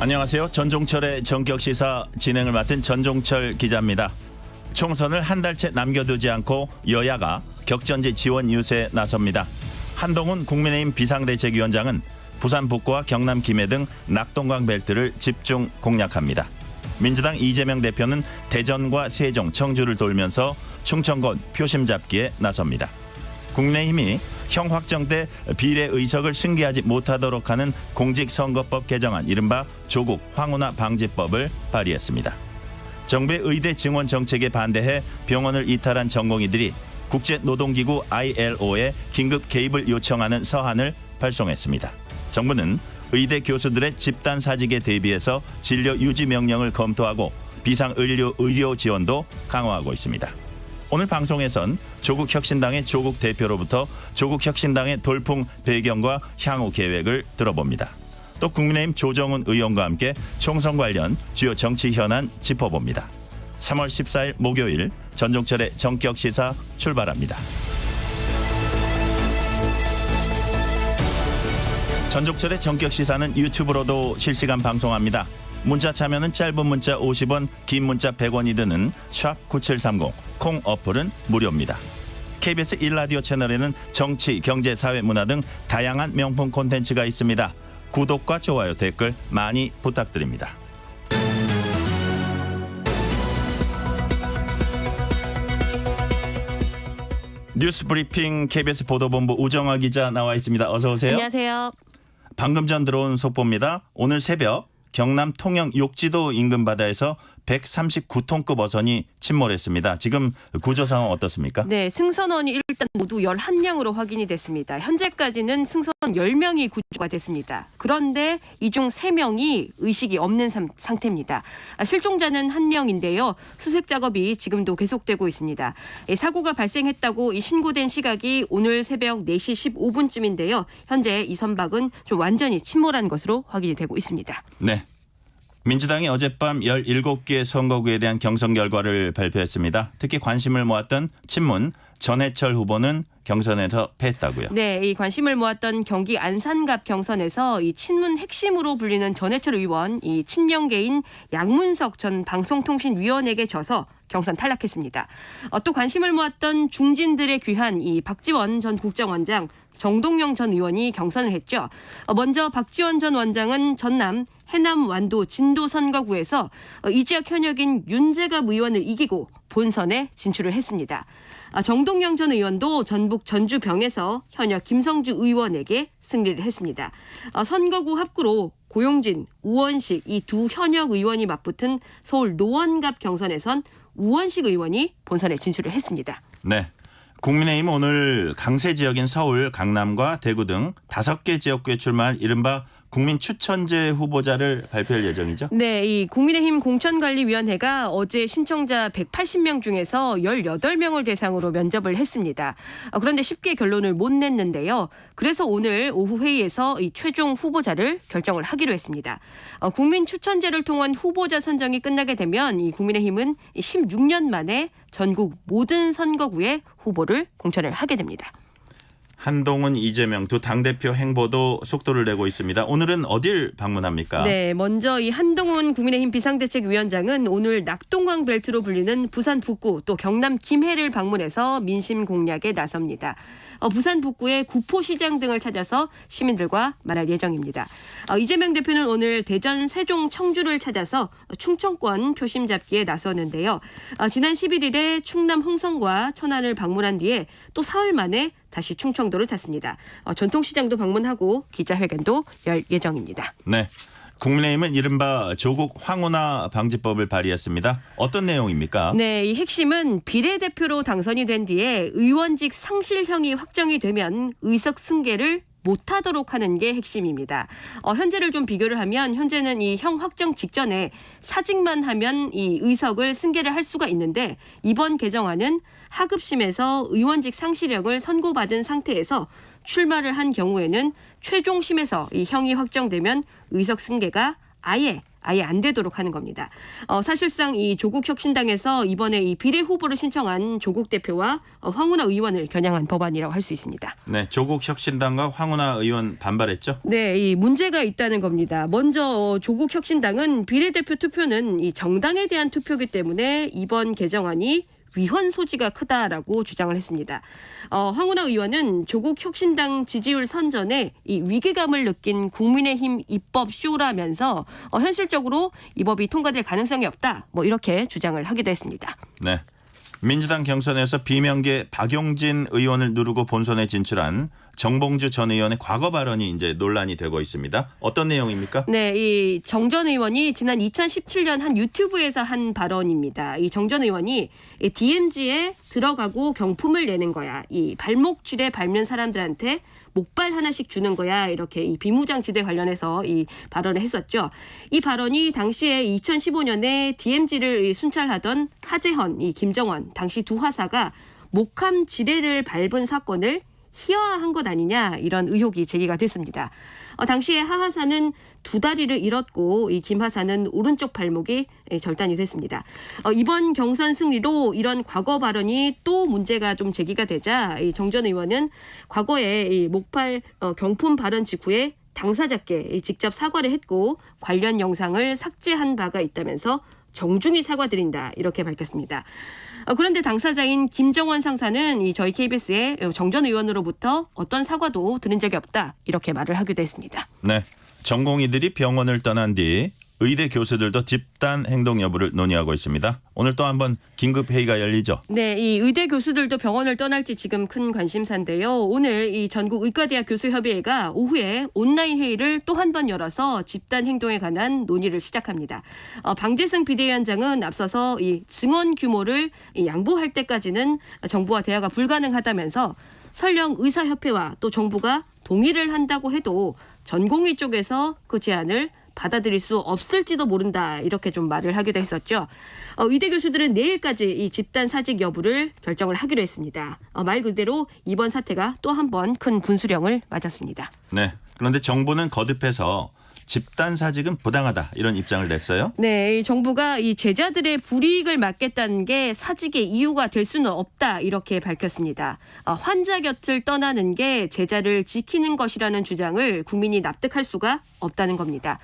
안녕하세요. 전종철의 전격시사 진행을 맡은 전종철 기자입니다. 총선을 한 달째 남겨두지 않고 여야가 격전지 지원 유세에 나섭니다. 한동훈 국민의힘 비상대책위원장은 부산 북구와 경남 김해 등 낙동강 벨트를 집중 공략합니다. 민주당 이재명 대표는 대전과 세종, 청주를 돌면서 충청권 표심 잡기에 나섭니다. 국민의힘이 형 확정 때 비례 의석을 승계하지 못하도록 하는 공직선거법 개정안 이른바 조국 황혼화 방지법을 발의했습니다. 정부의 의대 증원 정책에 반대해 병원을 이탈한 전공의들이 국제노동기구 ILO에 긴급 개입을 요청하는 서한을 발송했습니다. 정부는 의대 교수들의 집단 사직에 대비해서 진료 유지 명령을 검토하고 비상의료 지원도 강화하고 있습니다. 오늘 방송에선 조국혁신당의 조국 대표로부터 조국혁신당의 돌풍 배경과 향후 계획을 들어봅니다. 또 국민의힘 조정훈 의원과 함께 총선 관련 주요 정치 현안 짚어봅니다. 3월 14일 목요일 전종철의 전격시사 출발합니다. 전종철의 전격시사는 유튜브로도 실시간 방송합니다. 문자 참여는 짧은 문자 50원, 긴 문자 100원이 드는 샵9730, 콩 어플은 무료입니다. KBS 1라디오 채널에는 정치, 경제, 사회, 문화 등 다양한 명품 콘텐츠가 있습니다. 구독과 좋아요, 댓글 많이 부탁드립니다. 뉴스브리핑 KBS 보도본부 우정화 기자 나와 있습니다. 어서 오세요. 안녕하세요. 방금 전 들어온 속보입니다. 오늘 새벽 경남 통영 욕지도 인근 바다에서 139톤급 어선이 침몰했습니다. 지금 구조 상황 어떻습니까? 네, 승선원이 일단 모두 11명으로 확인이 됐습니다. 현재까지는 승선원 10명이 구조가 됐습니다. 그런데 이 중 3명이 의식이 없는 상태입니다. 실종자는 1명인데요. 수색 작업이 지금도 계속되고 있습니다. 사고가 발생했다고 신고된 시각이 오늘 새벽 4시 15분쯤인데요. 현재 이 선박은 좀 완전히 침몰한 것으로 확인이 되고 있습니다. 네. 민주당이 어젯밤 17개 선거구에 대한 경선 결과를 발표했습니다. 특히 관심을 모았던 친문 전해철 후보는 경선에서 패했다고요. 네, 이 관심을 모았던 경기 안산갑 경선에서 이 친문 핵심으로 불리는 전해철 의원, 이 친명계인 양문석 전 방송통신위원에게 져서 경선 탈락했습니다. 또 관심을 모았던 중진들의 귀한 이 박지원 전 국정원장, 정동영 전 의원이 경선을 했죠. 먼저 박지원 전 원장은 전남 해남 완도 진도 선거구에서 이 지역 현역인 윤재갑 의원을 이기고 본선에 진출을 했습니다. 정동영 전 의원도 전북 전주병에서 현역 김성주 의원에게 승리를 했습니다. 선거구 합구로 고용진, 우원식 이 두 현역 의원이 맞붙은 서울 노원갑 경선에선 우원식 의원이 본선에 진출을 했습니다. 네. 국민의힘은 오늘 강세 지역인 서울, 강남과 대구 등 5개 지역구에 출마할 이른바 국민 추천제 후보자를 발표할 예정이죠? 네, 이 국민의힘 공천관리위원회가 어제 신청자 180명 중에서 18명을 대상으로 면접을 했습니다. 그런데 쉽게 결론을 못 냈는데요. 그래서 오늘 오후 회의에서 이 최종 후보자를 결정을 하기로 했습니다. 국민 추천제를 통한 후보자 선정이 끝나게 되면 이 국민의힘은 16년 만에 전국 모든 선거구에 후보를 공천을 하게 됩니다. 한동훈, 이재명 두 당대표 행보도 속도를 내고 있습니다. 오늘은 어딜 방문합니까? 네, 먼저 이 한동훈 국민의힘 비상대책위원장은 오늘 낙동강 벨트로 불리는 부산 북구 또 경남 김해를 방문해서 민심 공략에 나섭니다. 부산 북구의 구포시장 등을 찾아서 시민들과 말할 예정입니다. 이재명 대표는 오늘 대전, 세종, 청주를 찾아서 충청권 표심 잡기에 나서는데요. 지난 11일에 충남 홍성과 천안을 방문한 뒤에 또 사흘 만에 다시 충청도를 탔습니다. 전통시장도 방문하고 기자회견도 열 예정입니다. 네. 국민의힘은 이른바 조국 황혼화 방지법을 발의했습니다. 어떤 내용입니까? 네, 이 핵심은 비례대표로 당선이 된 뒤에 의원직 상실형이 확정이 되면 의석 승계를 못하도록 하는 게 핵심입니다. 현재를 좀 비교를 하면 현재는 이 형 확정 직전에 사직만 하면 이 의석을 승계를 할 수가 있는데 이번 개정안은 하급심에서 의원직 상실형을 선고받은 상태에서 출마를 한 경우에는 최종심에서 이 형이 확정되면 의석 승계가 아예 아예 안 되도록 하는 겁니다. 사실상 이 조국 혁신당에서 이번에 이 비례 후보를 신청한 조국 대표와 황운하 의원을 겨냥한 법안이라고 할 수 있습니다. 네, 조국 혁신당과 황운하 의원 반발했죠? 네, 이 문제가 있다는 겁니다. 먼저 조국 혁신당은 비례대표 투표는 이 정당에 대한 투표이기 때문에 이번 개정안이 위헌 소지가 크다라고 주장을 했습니다. 황운하 의원은 조국 혁신당 지지율 선전에 이 위기감을 느낀 국민의힘 입법 쇼라면서 현실적으로 이 법이 통과될 가능성이 없다. 뭐 이렇게 주장을 하기도 했습니다. 네. 민주당 경선에서 비명계 박용진 의원을 누르고 본선에 진출한 정봉주 전 의원의 과거 발언이 이제 논란이 되고 있습니다. 어떤 내용입니까? 네, 이 정 전 의원이 지난 2017년 한 유튜브에서 한 발언입니다. 이 정 전 의원이 DMZ에 들어가고 경품을 내는 거야. 이 발목줄에 밟는 사람들한테 목발 하나씩 주는 거야. 이렇게 이 비무장지대 관련해서 이 발언을 했었죠. 이 발언이 당시에 2015년에 DMZ를 순찰하던 하재헌, 이 김정원 당시 두 하사가 목함 지뢰를 밟은 사건을 희화화한 것 아니냐 이런 의혹이 제기가 됐습니다. 당시에 하 하사는 두 다리를 잃었고 이 김 하사는 오른쪽 발목이 절단이 됐습니다. 이번 경선 승리로 이런 과거 발언이 또 문제가 좀 제기가 되자 정 전 의원은 과거에 이 목팔 경품 발언 직후에 당사자께 직접 사과를 했고 관련 영상을 삭제한 바가 있다면서 정중히 사과드린다 이렇게 밝혔습니다. 그런데 당사자인 김정원 상사는 이 저희 KBS에 정 전 의원으로부터 어떤 사과도 들은 적이 없다 이렇게 말을 하기도 했습니다. 네. 전공의들이 병원을 떠난 뒤 의대 교수들도 집단 행동 여부를 논의하고 있습니다. 오늘 또 한번 긴급 회의가 열리죠. 네, 이 의대 교수들도 병원을 떠날지 지금 큰 관심사인데요. 오늘 이 전국 의과대학 교수협의회가 오후에 온라인 회의를 또 한 번 열어서 집단 행동에 관한 논의를 시작합니다. 방재승 비대위원장은 앞서서 이 증원 규모를 양보할 때까지는 정부와 대화가 불가능하다면서 설령 의사협회와 또 정부가 동의를 한다고 해도 전공의 쪽에서 그 제안을 받아들일 수 없을지도 모른다 이렇게 좀 말을 하기도 했었죠. 의대 교수들은 내일까지 이 집단 사직 여부를 결정을 하기로 했습니다. 말 그대로 이번 사태가 또 한 번 큰 분수령을 맞았습니다. 네. 그런데 정부는 거듭해서 집단 사직은 부당하다 이런 입장을 냈어요. 네, 이 정부가 이 제자들의 불이익을 막겠다는 게 사직의 이유가 될 수는 없다 이렇게 밝혔습니다. 환자 곁을 떠나는 게 제자를 지키는 것이라는 주장을 국민이 납득할 수가 없다는 겁니다.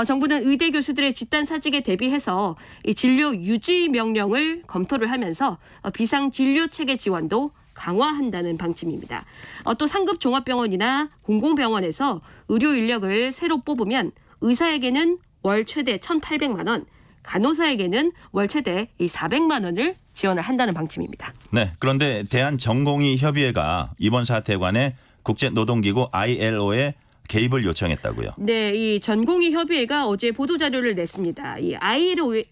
정부는 의대 교수들의 집단 사직에 대비해서 이 진료 유지 명령을 검토를 하면서 비상 진료 체계 지원도 강화한다는 방침입니다. 또 상급 종합병원이나 공공병원에서 의료 인력을 새로 뽑으면 의사에게는 월 최대 1,800만 원, 간호사에게는 월 최대 400만 원을 지원을 한다는 방침입니다. 네. 그런데 대한전공의협의회가 이번 사태에 관해 국제노동기구 ILO에 개입을 요청했다고요. 네, 이 전공의 협의회가 어제 보도자료를 냈습니다. 이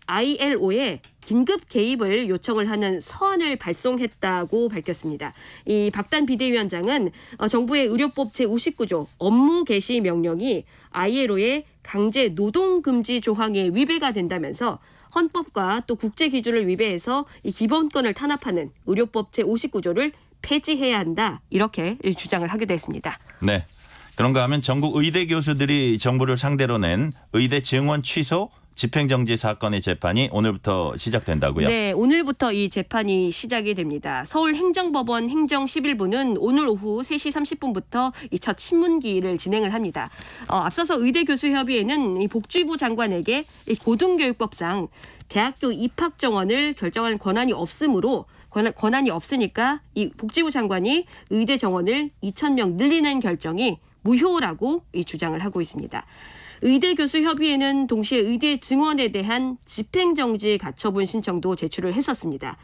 ILO에 긴급 개입을 요청을 하는 서한을 발송했다고 밝혔습니다. 이 박단 비대위원장은 정부의 의료법 제59조 업무 개시 명령이 ILO의 강제 노동 금지 조항에 위배가 된다면서 헌법과 또 국제 기준을 위배해서 이 기본권을 탄압하는 의료법 제59조를 폐지해야 한다. 이렇게 주장을 하기도 했습니다. 네. 그런가 하면 전국 의대 교수들이 정부를 상대로 낸 의대 증원 취소 집행정지 사건의 재판이 오늘부터 시작된다고요? 네, 오늘부터 이 재판이 시작이 됩니다. 서울행정법원 행정11부는 오늘 오후 3시 30분부터 이 첫 신문기일을 진행을 합니다. 앞서서 의대교수협의회는 이 복지부 장관에게 이 고등교육법상 대학교 입학 정원을 결정할 권한이 없으므로 권한이 없으니까 이 복지부 장관이 의대 정원을 2,000명 늘리는 결정이 무효라고 이 주장을 하고 있습니다. 의대교수협의회는 동시에 의대 증원에 대한 집행정지 가처분 신청도 제출을 했었습니다.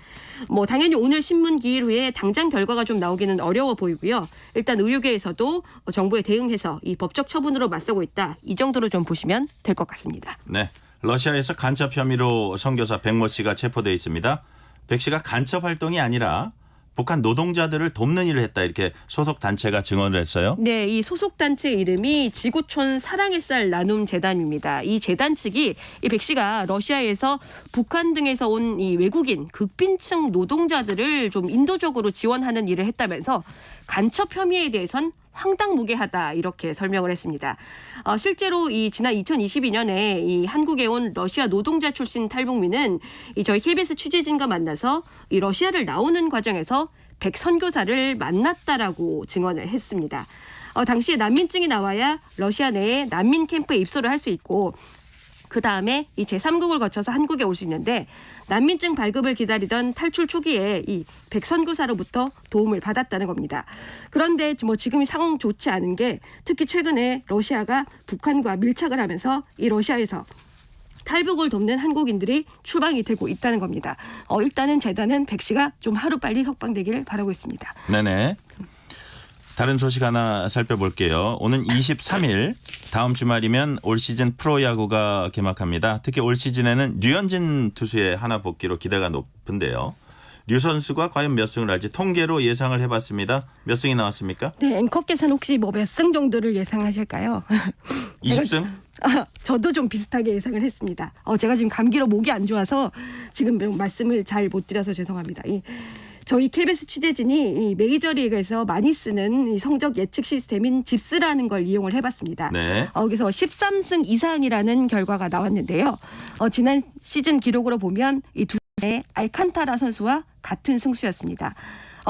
당연히 오늘 신문 기일 후에 당장 결과가 좀 나오기는 어려워 보이고요. 일단 의료계에서도 정부에 대응해서 이 법적 처분으로 맞서고 있다. 이 정도로 좀 보시면 될 것 같습니다. 네, 러시아에서 간첩 혐의로 선교사 백모 씨가 체포돼 있습니다. 백 씨가 간첩 활동이 아니라 북한 노동자들을 돕는 일을 했다 이렇게 소속 단체가 증언을 했어요. 네, 이 소속 단체 이름이 지구촌 사랑의 쌀 나눔 재단입니다. 이 재단 측이 이 백 씨가 러시아에서 북한 등에서 온 이 외국인 극빈층 노동자들을 좀 인도적으로 지원하는 일을 했다면서 간첩 혐의에 대해선 황당무계하다 이렇게 설명을 했습니다. 실제로 이 지난 2022년에 이 한국에 온 러시아 노동자 출신 탈북민은 이 저희 KBS 취재진과 만나서 이 러시아를 나오는 과정에서 백 선교사를 만났다라고 증언을 했습니다. 당시에 난민증이 나와야 러시아 내에 난민 캠프에 입소를 할 수 있고 그 다음에 이 제3국을 거쳐서 한국에 올 수 있는데 난민증 발급을 기다리던 탈출 초기에 이 백선교사로부터 도움을 받았다는 겁니다. 그런데 뭐 지금이 상황 좋지 않은 게 특히 최근에 러시아가 북한과 밀착을 하면서 이 러시아에서 탈북을 돕는 한국인들이 추방이 되고 있다는 겁니다. 일단은 재단은 백 씨가 좀 하루빨리 석방되기를 바라고 있습니다. 네네. 다른 소식 하나 살펴볼게요. 오는 23일 다음 주말이면 올 시즌 프로야구가 개막합니다. 특히 올 시즌에는 류현진 투수의 하나 복귀로 기대가 높은데요. 류 선수가 과연 몇 승을 할지 통계로 예상을 해봤습니다. 몇 승이 나왔습니까? 네, 앵커께서는 혹시 뭐 몇 승 정도를 예상하실까요? 20승? 저도 좀 비슷하게 예상을 했습니다. 제가 지금 감기로 목이 안 좋아서 지금 말씀을 잘 못 드려서 죄송합니다. 저희 KBS 취재진이 이 메이저리그에서 많이 쓰는 이 성적 예측 시스템인 집스라는 걸 이용을 해봤습니다. 네. 여기서 13승 이상이라는 결과가 나왔는데요. 지난 시즌 기록으로 보면 이 두 번의 알칸타라 선수와 같은 승수였습니다.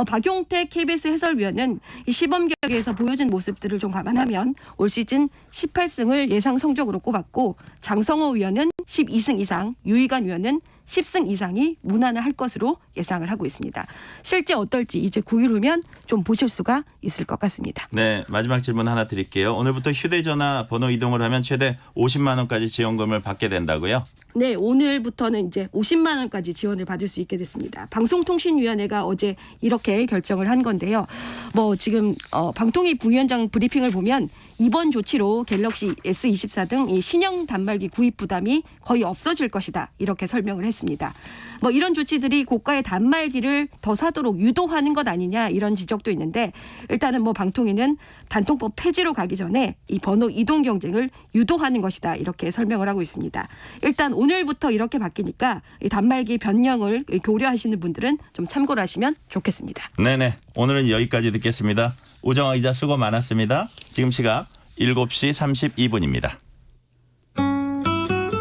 박용택 KBS 해설위원은 이 시범 경기에서 보여준 모습들을 좀 감안하면 올 시즌 18승을 예상 성적으로 꼽았고 장성호 위원은 12승 이상, 유희관 위원은 10승 이상이 무난을 할 것으로 예상을 하고 있습니다. 실제 어떨지 이제 9일 후면 좀 보실 수가 있을 것 같습니다. 네, 마지막 질문 하나 드릴게요. 오늘부터 휴대전화 번호 이동을 하면 최대 50만 원까지 지원금을 받게 된다고요? 네, 오늘부터는 이제 50만 원까지 지원을 받을 수 있게 됐습니다. 방송통신위원회가 어제 이렇게 결정을 한 건데요. 뭐 지금 방통위 부위원장 브리핑을 보면 이번 조치로 갤럭시 S24 등 이 신형 단말기 구입 부담이 거의 없어질 것이다 이렇게 설명을 했습니다. 뭐 이런 조치들이 고가의 단말기를 더 사도록 유도하는 것 아니냐 이런 지적도 있는데 일단은 뭐 방통위는 단통법 폐지로 가기 전에 이 번호 이동 경쟁을 유도하는 것이다 이렇게 설명을 하고 있습니다. 일단 오늘부터 이렇게 바뀌니까 이 단말기 변경을 고려하시는 분들은 좀 참고를 하시면 좋겠습니다. 네네. 오늘은 여기까지 듣겠습니다. 우정아 기자 수고 많았습니다. 지금 시각 7시 32분입니다.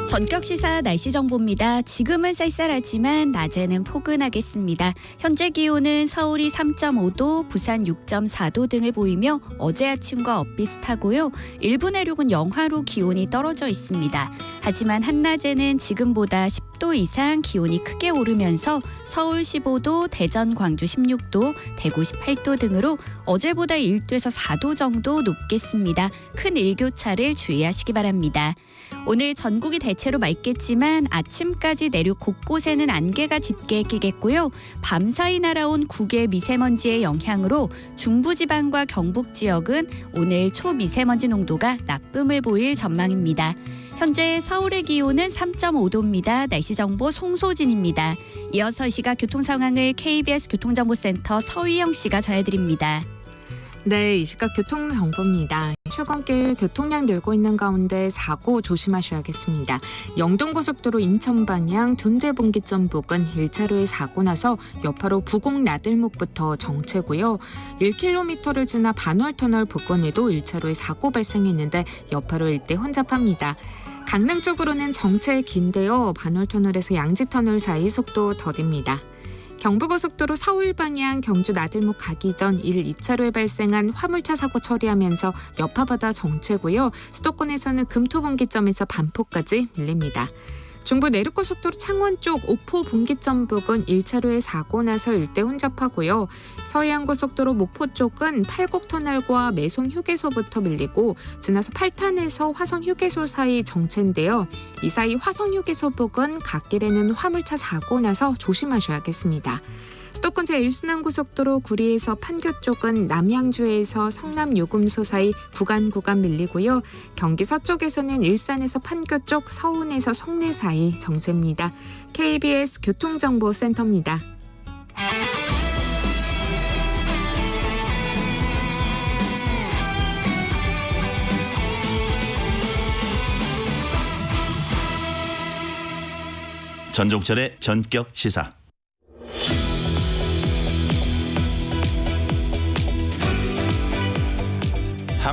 전격 시사 날씨 정보입니다. 지금은 쌀쌀하지만 낮에는 포근하겠습니다. 현재 기온은 서울이 3.5도, 부산 6.4도 등을 보이며 어제 아침과 엇비슷하고요. 일부 내륙은 영하로 기온이 떨어져 있습니다. 하지만 한낮에는 지금보다 10도 이상 기온이 크게 오르면서 서울 15도, 대전, 광주 16도, 대구 18도 등으로 어제보다 1도에서 4도 정도 높겠습니다. 큰 일교차를 주의하시기 바랍니다. 오늘 전국이 대체로 맑겠지만 아침까지 내륙 곳곳에는 안개가 짙게 끼겠고요. 밤사이 날아온 국외 미세먼지의 영향으로 중부지방과 경북 지역은 오늘 초미세먼지 농도가 나쁨을 보일 전망입니다. 현재 서울의 기온은 3.5도입니다. 날씨 정보 송소진입니다. 이어서 이 시각 교통 상황을 KBS 교통정보센터 서희영 씨가 전해드립니다. 네, 이 시각 교통정보입니다. 출근길 교통량 늘고 있는 가운데 사고 조심하셔야겠습니다. 영동고속도로 인천 방향 둔대분기점 부근 1차로에 사고 나서 여파로 부곡 나들목부터 정체고요. 1km를 지나 반월터널 부근에도 1차로에 사고 발생했는데 여파로 일대 혼잡합니다. 강릉 쪽으로는 정체 긴데요. 반월터널에서 양지터널 사이 속도 더딥니다. 경부고속도로 서울 방향 경주 나들목 가기 전 1, 2차로에 발생한 화물차 사고 처리하면서 여파받아 정체고요. 수도권에서는 금토분기점에서 반포까지 밀립니다. 중부 내륙고속도로 창원 쪽 오포 분기점 부근 1차로에 사고 나서 일대 혼잡하고요. 서해안고속도로 목포 쪽은 팔곡터널과 매송휴게소부터 밀리고 지나서 8탄에서 화성휴게소 사이 정체인데요. 이 사이 화성휴게소 부근 갓길에는 화물차 사고 나서 조심하셔야겠습니다. 수도권 제1순환고속도로 구리에서 판교 쪽은 남양주에서 성남요금소 사이 구간 밀리고요. 경기 서쪽에서는 일산에서 판교 쪽, 서운에서 송내 사이 정체입니다. KBS 교통정보센터입니다. 전종철의 전격 시사.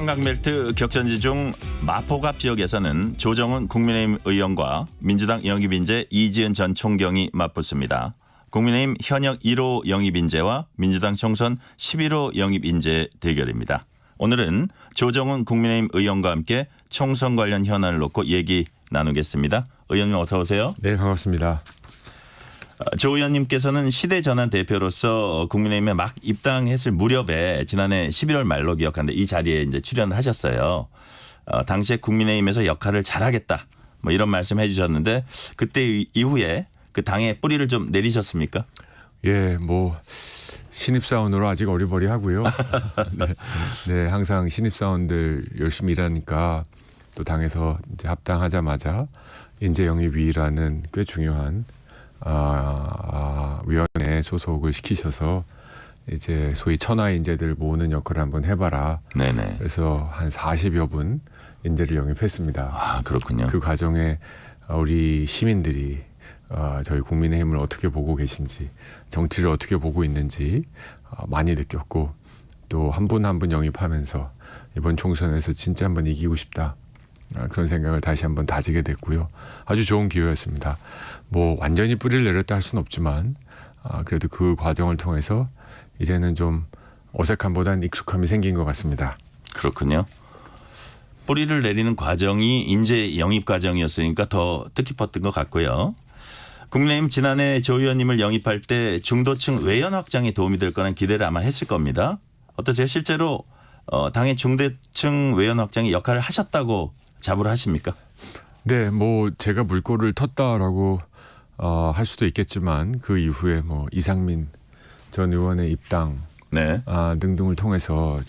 한강벨트 격전지 중 마포갑 지역에서는 조정훈 국민의힘 의원과 민주당 영입인재 이지은 전 총경이 맞붙습니다. 국민의힘 현역 1호 영입인재와 민주당 총선 11호 영입인재 대결입니다. 오늘은 조정훈 국민의힘 의원과 함께 총선 관련 현안을 놓고 얘기 나누겠습니다. 의원님 어서 오세요. 네, 반갑습니다. 조 의원님께서는 시대전환 대표로서 국민의힘에 막 입당했을 무렵에 지난해 11월 말로 기억하는데 이 자리에 이제 출연을 하셨어요. 당시에 국민의힘에서 역할을 잘하겠다 뭐 이런 말씀해 주셨는데 그때 이후에 그 당의 뿌리를 좀 내리셨습니까? 예, 뭐 신입사원으로 아직 어리버리하고요. 네, 네, 항상 신입사원들 열심히 일하니까 또 당에서 이제 합당하자마자 인재 영입위라는 꽤 중요한 위원회에 소속을 시키셔서 이제 소위 천하 인재들 모으는 역할을 한번 해봐라. 네네. 그래서 한 40여 분 인재를 영입했습니다. 아 그렇군요. 그 과정에 우리 시민들이 저희 국민의힘을 어떻게 보고 계신지, 정치를 어떻게 보고 있는지 많이 느꼈고 또 한 분 한 분 영입하면서 이번 총선에서 진짜 한번 이기고 싶다. 그런 생각을 다시 한번 다지게 됐고요. 아주 좋은 기회였습니다. 뭐 완전히 뿌리를 내렸다 할 수는 없지만 그래도 그 과정을 통해서 이제는 좀 어색함보다는 익숙함이 생긴 것 같습니다. 그렇군요. 뿌리를 내리는 과정이 인재 영입 과정이었으니까 더 뜻깊었던 것 같고요. 국민의힘 지난해 조 의원님을 영입할 때 중도층 외연 확장에 도움이 될 거란 기대를 아마 했을 겁니다. 어떠세요? 실제로 당의 중도층 외연 확장에 역할을 하셨다고 자부를 하십니까? 네, 뭐 제가 물꼬를 텄다라고 할 수도 있겠지만 그 이후에 뭐 이상민 전 의원의 입당 네. 등등을 통해서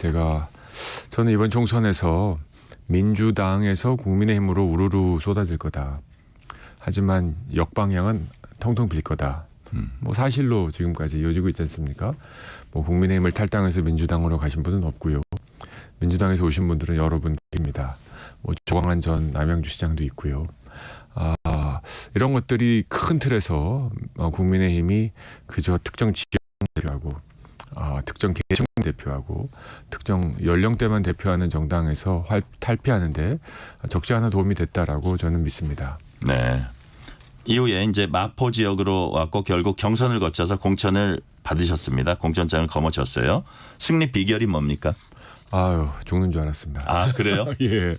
저는 이번 총선에서 민주당에서 국민의힘으로 우르르 쏟아질 거다. 하지만 역방향은 통통 빌 거다. 뭐 사실로 지금까지 이어지고 있지 않습니까? 뭐 국민의힘을 탈당해서 민주당으로 가신 분은 없고요. 민주당에서 오신 분들은 여러 분 계십니다. 뭐 조광한 전 남양주 시장도 있고요. 이런 것들이 큰 틀에서 국민의힘이 그저 특정 지역 대표하고 특정 계층 대표하고 특정 연령대만 대표하는 정당에서 탈피하는데 적지 않은 도움이 됐다라고 저는 믿습니다. 네. 이후에 이제 마포 지역으로 왔고 결국 경선을 거쳐서 공천을 받으셨습니다. 공천장을 거머쥐었어요. 승리 비결이 뭡니까? 아유, 죽는 줄 알았습니다. 아 그래요? 예.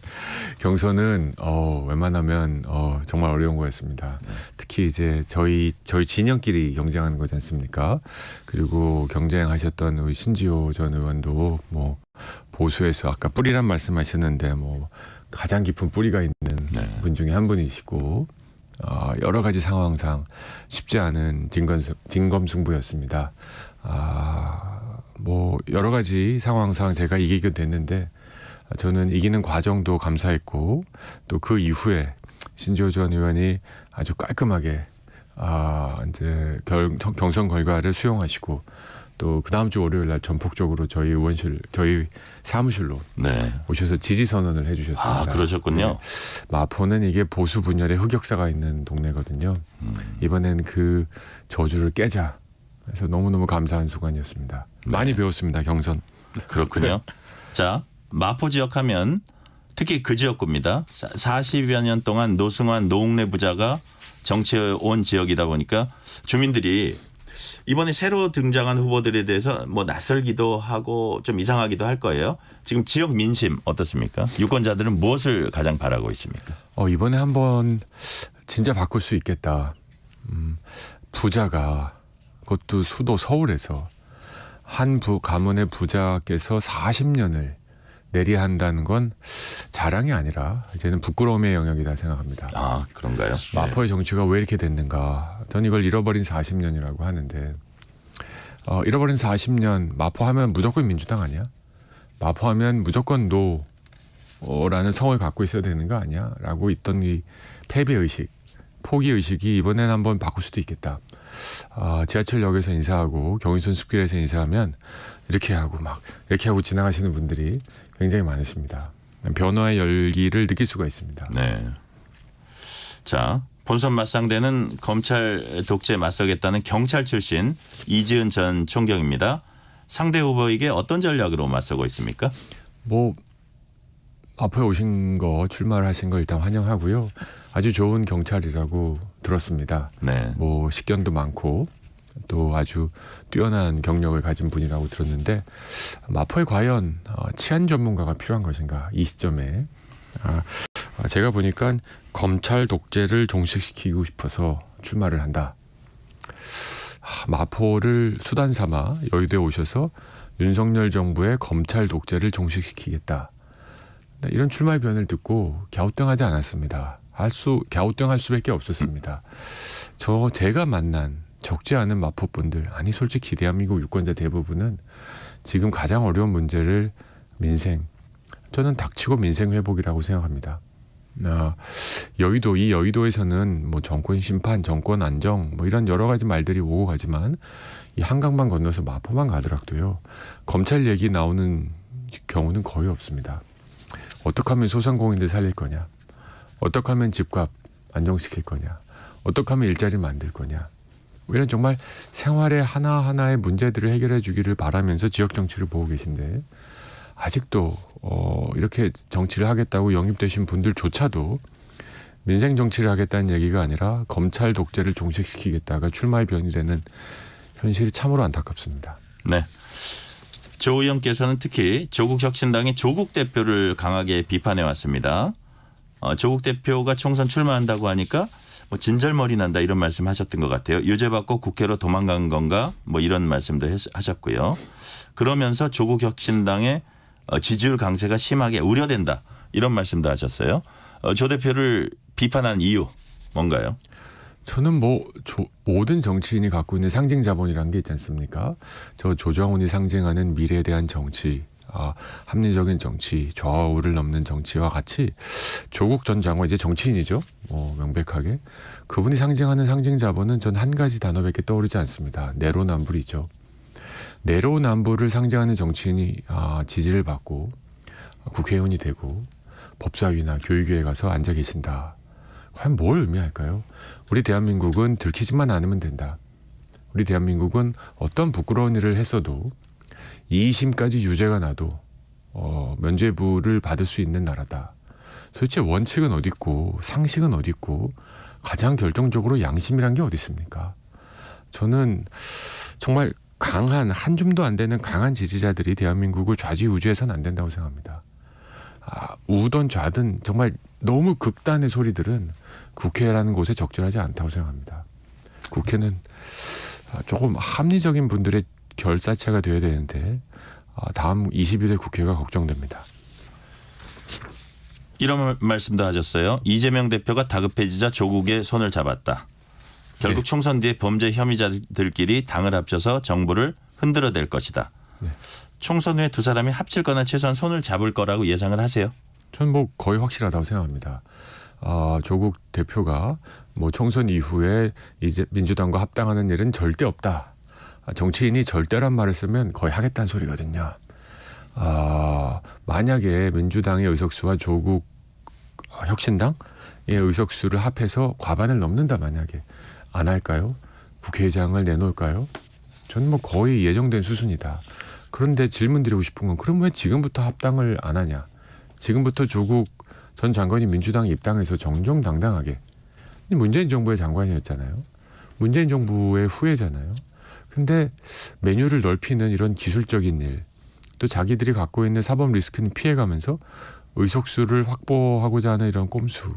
경선은 웬만하면 정말 어려운 거였습니다. 특히 이제 저희 진영끼리 경쟁하는 거지 않습니까? 그리고 경쟁하셨던 우리 신지호 전 의원도 뭐 보수에서 아까 뿌리란 말씀하셨는데 뭐 가장 깊은 뿌리가 있는 분 중에 한 분이시고 여러 가지 상황상 쉽지 않은 진검승부였습니다. 뭐 여러 가지 상황상 제가 이기게 됐는데 저는 이기는 과정도 감사했고 또 그 이후에 신지호 전 의원이 아주 깔끔하게 이제 경선 결과를 수용하시고 또 그 다음 주 월요일 날 전폭적으로 저희 사무실로 네. 오셔서 지지 선언을 해주셨습니다. 아 그러셨군요. 네. 마포는 이게 보수 분열의 흑역사가 있는 동네거든요. 이번엔 그 저주를 깨자. 그래서 너무너무 감사한 순간이었습니다. 많이 배웠습니다. 경선. 그렇군요. 자 마포 지역 하면 특히 그 지역구입니다. 40여 년 동안 노승환 노웅래 부자가 정치에 온 지역이다 보니까 주민들이 이번에 새로 등장한 후보들에 대해서 뭐 낯설기도 하고 좀 이상하기도 할 거예요. 지금 지역 민심 어떻습니까? 유권자들은 무엇을 가장 바라고 있습니까? 이번에 한번 진짜 바꿀 수 있겠다. 부자가 그것도 수도 서울에서 한 가문의 부자께서 40년을 내리한다는 건 자랑이 아니라 이제는 부끄러움의 영역이다 생각합니다. 아 그런가요? 마포의 정치가 왜 이렇게 됐는가. 저는 이걸 잃어버린 40년이라고 하는데 잃어버린 40년 마포하면 무조건 민주당 아니야? 마포하면 무조건 노라는 성을 갖고 있어야 되는 거 아니야? 라고 있던 이 패배의식, 포기의식이 이번엔 한번 바꿀 수도 있겠다. 지하철역에서 인사하고 경인선 숲길에서 인사하면 이렇게 하고 지나가시는 분들이 굉장히 많으십니다. 변화의 열기를 느낄 수가 있습니다. 네. 자, 본선 맞상대는 검찰 독재에 맞서겠다는 경찰 출신 이지은 전 총경입니다. 상대 후보에게 어떤 전략으로 맞서고 있습니까? 뭐 마포에 오신 거 출마를 하신 거 일단 환영하고요. 아주 좋은 경찰이라고 들었습니다. 네. 뭐 식견도 많고 또 아주 뛰어난 경력을 가진 분이라고 들었는데 마포에 과연 치안 전문가가 필요한 것인가 이 시점에 제가 보니까 검찰 독재를 종식시키고 싶어서 출마를 한다. 마포를 수단 삼아 여의도에 오셔서 윤석열 정부의 검찰 독재를 종식시키겠다. 이런 출마의 변을 듣고 갸우뚱하지 않았습니다. 갸우뚱할 수밖에 없었습니다. 제가 만난 적지 않은 마포 분들, 아니 솔직히 대한민국 유권자 대부분은 지금 가장 어려운 문제를 저는 닥치고 민생 회복이라고 생각합니다. 이 여의도에서는 뭐 정권 심판, 정권 안정 뭐 이런 여러 가지 말들이 오고 가지만 이 한강만 건너서 마포만 가더라도요. 검찰 얘기 나오는 경우는 거의 없습니다. 어떻게 하면 소상공인들 살릴 거냐? 어떻게 하면 집값 안정시킬 거냐? 어떻게 하면 일자리 만들 거냐? 이런 정말 생활의 하나하나의 문제들을 해결해 주기를 바라면서 지역 정치를 보고 계신데 아직도 이렇게 정치를 하겠다고 영입되신 분들조차도 민생 정치를 하겠다는 얘기가 아니라 검찰 독재를 종식시키겠다가 출마의 변이 되는 현실이 참으로 안타깝습니다. 네. 조 의원께서는 특히 조국혁신당의 조국 대표를 강하게 비판해 왔습니다. 조국 대표가 총선 출마한다고 하니까 뭐 진절머리 난다 이런 말씀하셨던 것 같아요. 유죄받고 국회로 도망간 건가 뭐 이런 말씀도 하셨고요. 그러면서 조국혁신당의 지지율 강세가 심하게 우려된다 이런 말씀도 하셨어요. 조 대표를 비판한 이유 뭔가요? 저는 모든 정치인이 갖고 있는 상징 자본이라는 게 있지 않습니까? 조정훈이 상징하는 미래에 대한 정치, 합리적인 정치, 좌우를 넘는 정치와 같이 조국 전 장관 이제 정치인이죠. 명백하게 그분이 상징하는 상징 자본은 전 한 가지 단어밖에 떠오르지 않습니다. 내로남불이죠. 내로남불을 상징하는 정치인이 지지를 받고 국회의원이 되고 법사위나 교육위에 가서 앉아 계신다. 과연 뭘 의미할까요? 우리 대한민국은 들키지만 않으면 된다. 우리 대한민국은 어떤 부끄러운 일을 했어도 2심까지 유죄가 나도 면죄부를 받을 수 있는 나라다. 도대체 원칙은 어디 있고 상식은 어디 있고 가장 결정적으로 양심이란 게 어디 있습니까? 저는 정말 강한 한 줌도 안 되는 강한 지지자들이 대한민국을 좌지우지해서는 안 된다고 생각합니다. 우든 좌든 정말 너무 극단의 소리들은 국회라는 곳에 적절하지 않다고 생각합니다. 국회는 조금 합리적인 분들의 결사체가 되어야 되는데 다음 21대 국회가 걱정됩니다. 이런 말씀도 하셨어요. 이재명 대표가 다급해지자 조국의 손을 잡았다. 결국 네. 총선 뒤에 범죄 혐의자들끼리 당을 합쳐서 정부를 흔들어댈 것이다. 네. 총선 후에 두 사람이 합칠 거나 최소한 손을 잡을 거라고 예상을 하세요? 저는 거의 확실하다고 생각합니다. 조국 대표가 총선 이후에 이제 민주당과 합당하는 일은 절대 없다. 정치인이 절대란 말을 쓰면 거의 하겠다는 소리거든요. 만약에 민주당의 의석수와 조국 혁신당의 의석수를 합해서 과반을 넘는다 만약에 안 할까요? 국회의장을 내놓을까요? 저는 거의 예정된 수순이다. 그런데 질문 드리고 싶은 건 그럼 왜 지금부터 합당을 안 하냐? 지금부터 조국 전 장관이 민주당에 입당해서 정정당당하게 문재인 정부의 장관이었잖아요. 문재인 정부의 후예잖아요. 근데 메뉴를 넓히는 이런 기술적인 일, 또 자기들이 갖고 있는 사법 리스크는 피해가면서 의석수를 확보하고자 하는 이런 꼼수,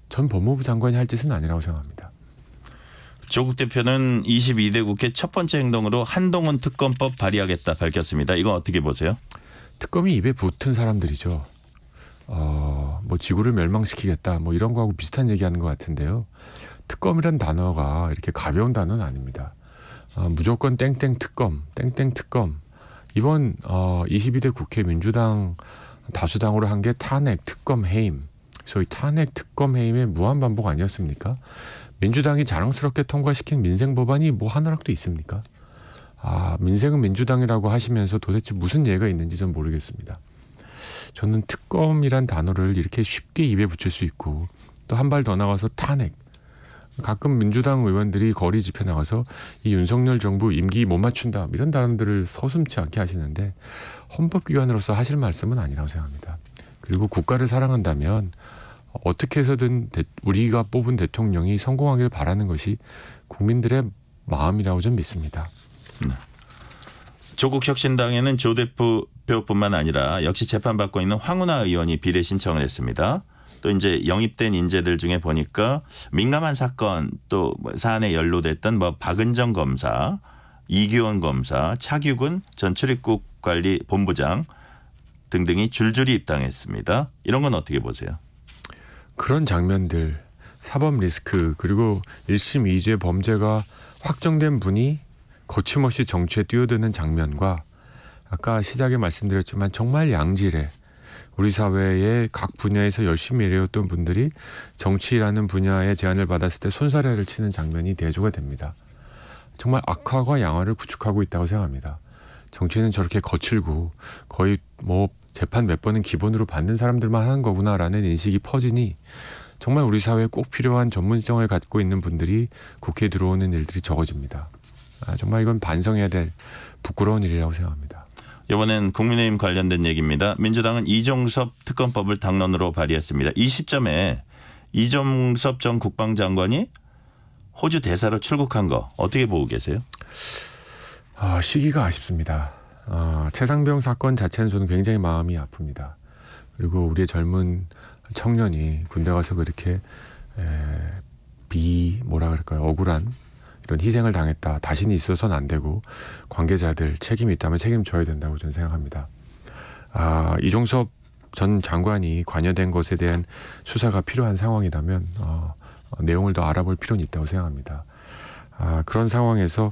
전 법무부 장관이 할 짓은 아니라고 생각합니다. 조국 대표는 22대 국회 첫 번째 행동으로 한동훈 특검법 발의하겠다 밝혔습니다. 이건 어떻게 보세요? 특검이 입에 붙은 사람들이죠. 지구를 멸망시키겠다 이런 거하고 비슷한 얘기하는 것 같은데요. 특검이란 단어가 이렇게 가벼운 단어는 아닙니다. 무조건 땡땡 특검. 이번 22대 국회 민주당 다수당으로 한 게 탄핵 특검 해임. 소위 탄핵 특검 해임의 무한반복 아니었습니까? 민주당이 자랑스럽게 통과시킨 민생 법안이 하나락도 있습니까? 민생은 민주당이라고 하시면서 도대체 무슨 예가 있는지 전 모르겠습니다. 저는 특검이란 단어를 이렇게 쉽게 입에 붙일 수 있고 또 한 발 더 나가서 탄핵. 가끔 민주당 의원들이 거리 집회 나가서 이 윤석열 정부 임기 못 맞춘다 이런 단어들을 서슴지 않게 하시는데 헌법기관으로서 하실 말씀은 아니라고 생각합니다. 그리고 국가를 사랑한다면 어떻게 해서든 우리가 뽑은 대통령이 성공하길 바라는 것이 국민들의 마음이라고 좀 믿습니다. 조국혁신당에는 조 대표뿐만 아니라 역시 재판받고 있는 황운하 의원이 비례 신청을 했습니다. 또 이제 영입된 인재들 중에 보니까 민감한 사건 또 사안에 연루됐던 뭐 박은정 검사, 이규원 검사, 차규근 전 출입국관리본부장 등등이 줄줄이 입당했습니다. 이런 건 어떻게 보세요? 그런 장면들, 사법 리스크 그리고 1심 2주의 범죄가 확정된 분이 거침없이 정치에 뛰어드는 장면과 아까 시작에 말씀드렸지만 정말 양질의 우리 사회의 각 분야에서 열심히 일해왔던 분들이 정치라는 분야의 제안을 받았을 때 손사래를 치는 장면이 대조가 됩니다. 정말 악화와 양화를 구축하고 있다고 생각합니다. 정치는 저렇게 거칠고 거의 뭐 재판 몇 번은 기본으로 받는 사람들만 하는 거구나라는 인식이 퍼지니 정말 우리 사회에 꼭 필요한 전문성을 갖고 있는 분들이 국회에 들어오는 일들이 적어집니다. 정말 이건 반성해야 될 부끄러운 일이라고 생각합니다. 이번엔 국민의힘 관련된 얘기입니다. 민주당은 이종섭 특검법을 당론으로 발의했습니다. 이 시점에 이종섭 전 국방장관이 호주 대사로 출국한 거 어떻게 보고 계세요? 시기가 아쉽습니다. 최상병 사건 자체는 저는 굉장히 마음이 아픕니다. 그리고 우리의 젊은 청년이 군대 가서 그렇게 억울한 이런 희생을 당했다. 다시는 있어서는 안 되고 관계자들 책임이 있다면 책임져야 된다고 저는 생각합니다. 이종섭 전 장관이 관여된 것에 대한 수사가 필요한 상황이라면 내용을 더 알아볼 필요는 있다고 생각합니다. 그런 상황에서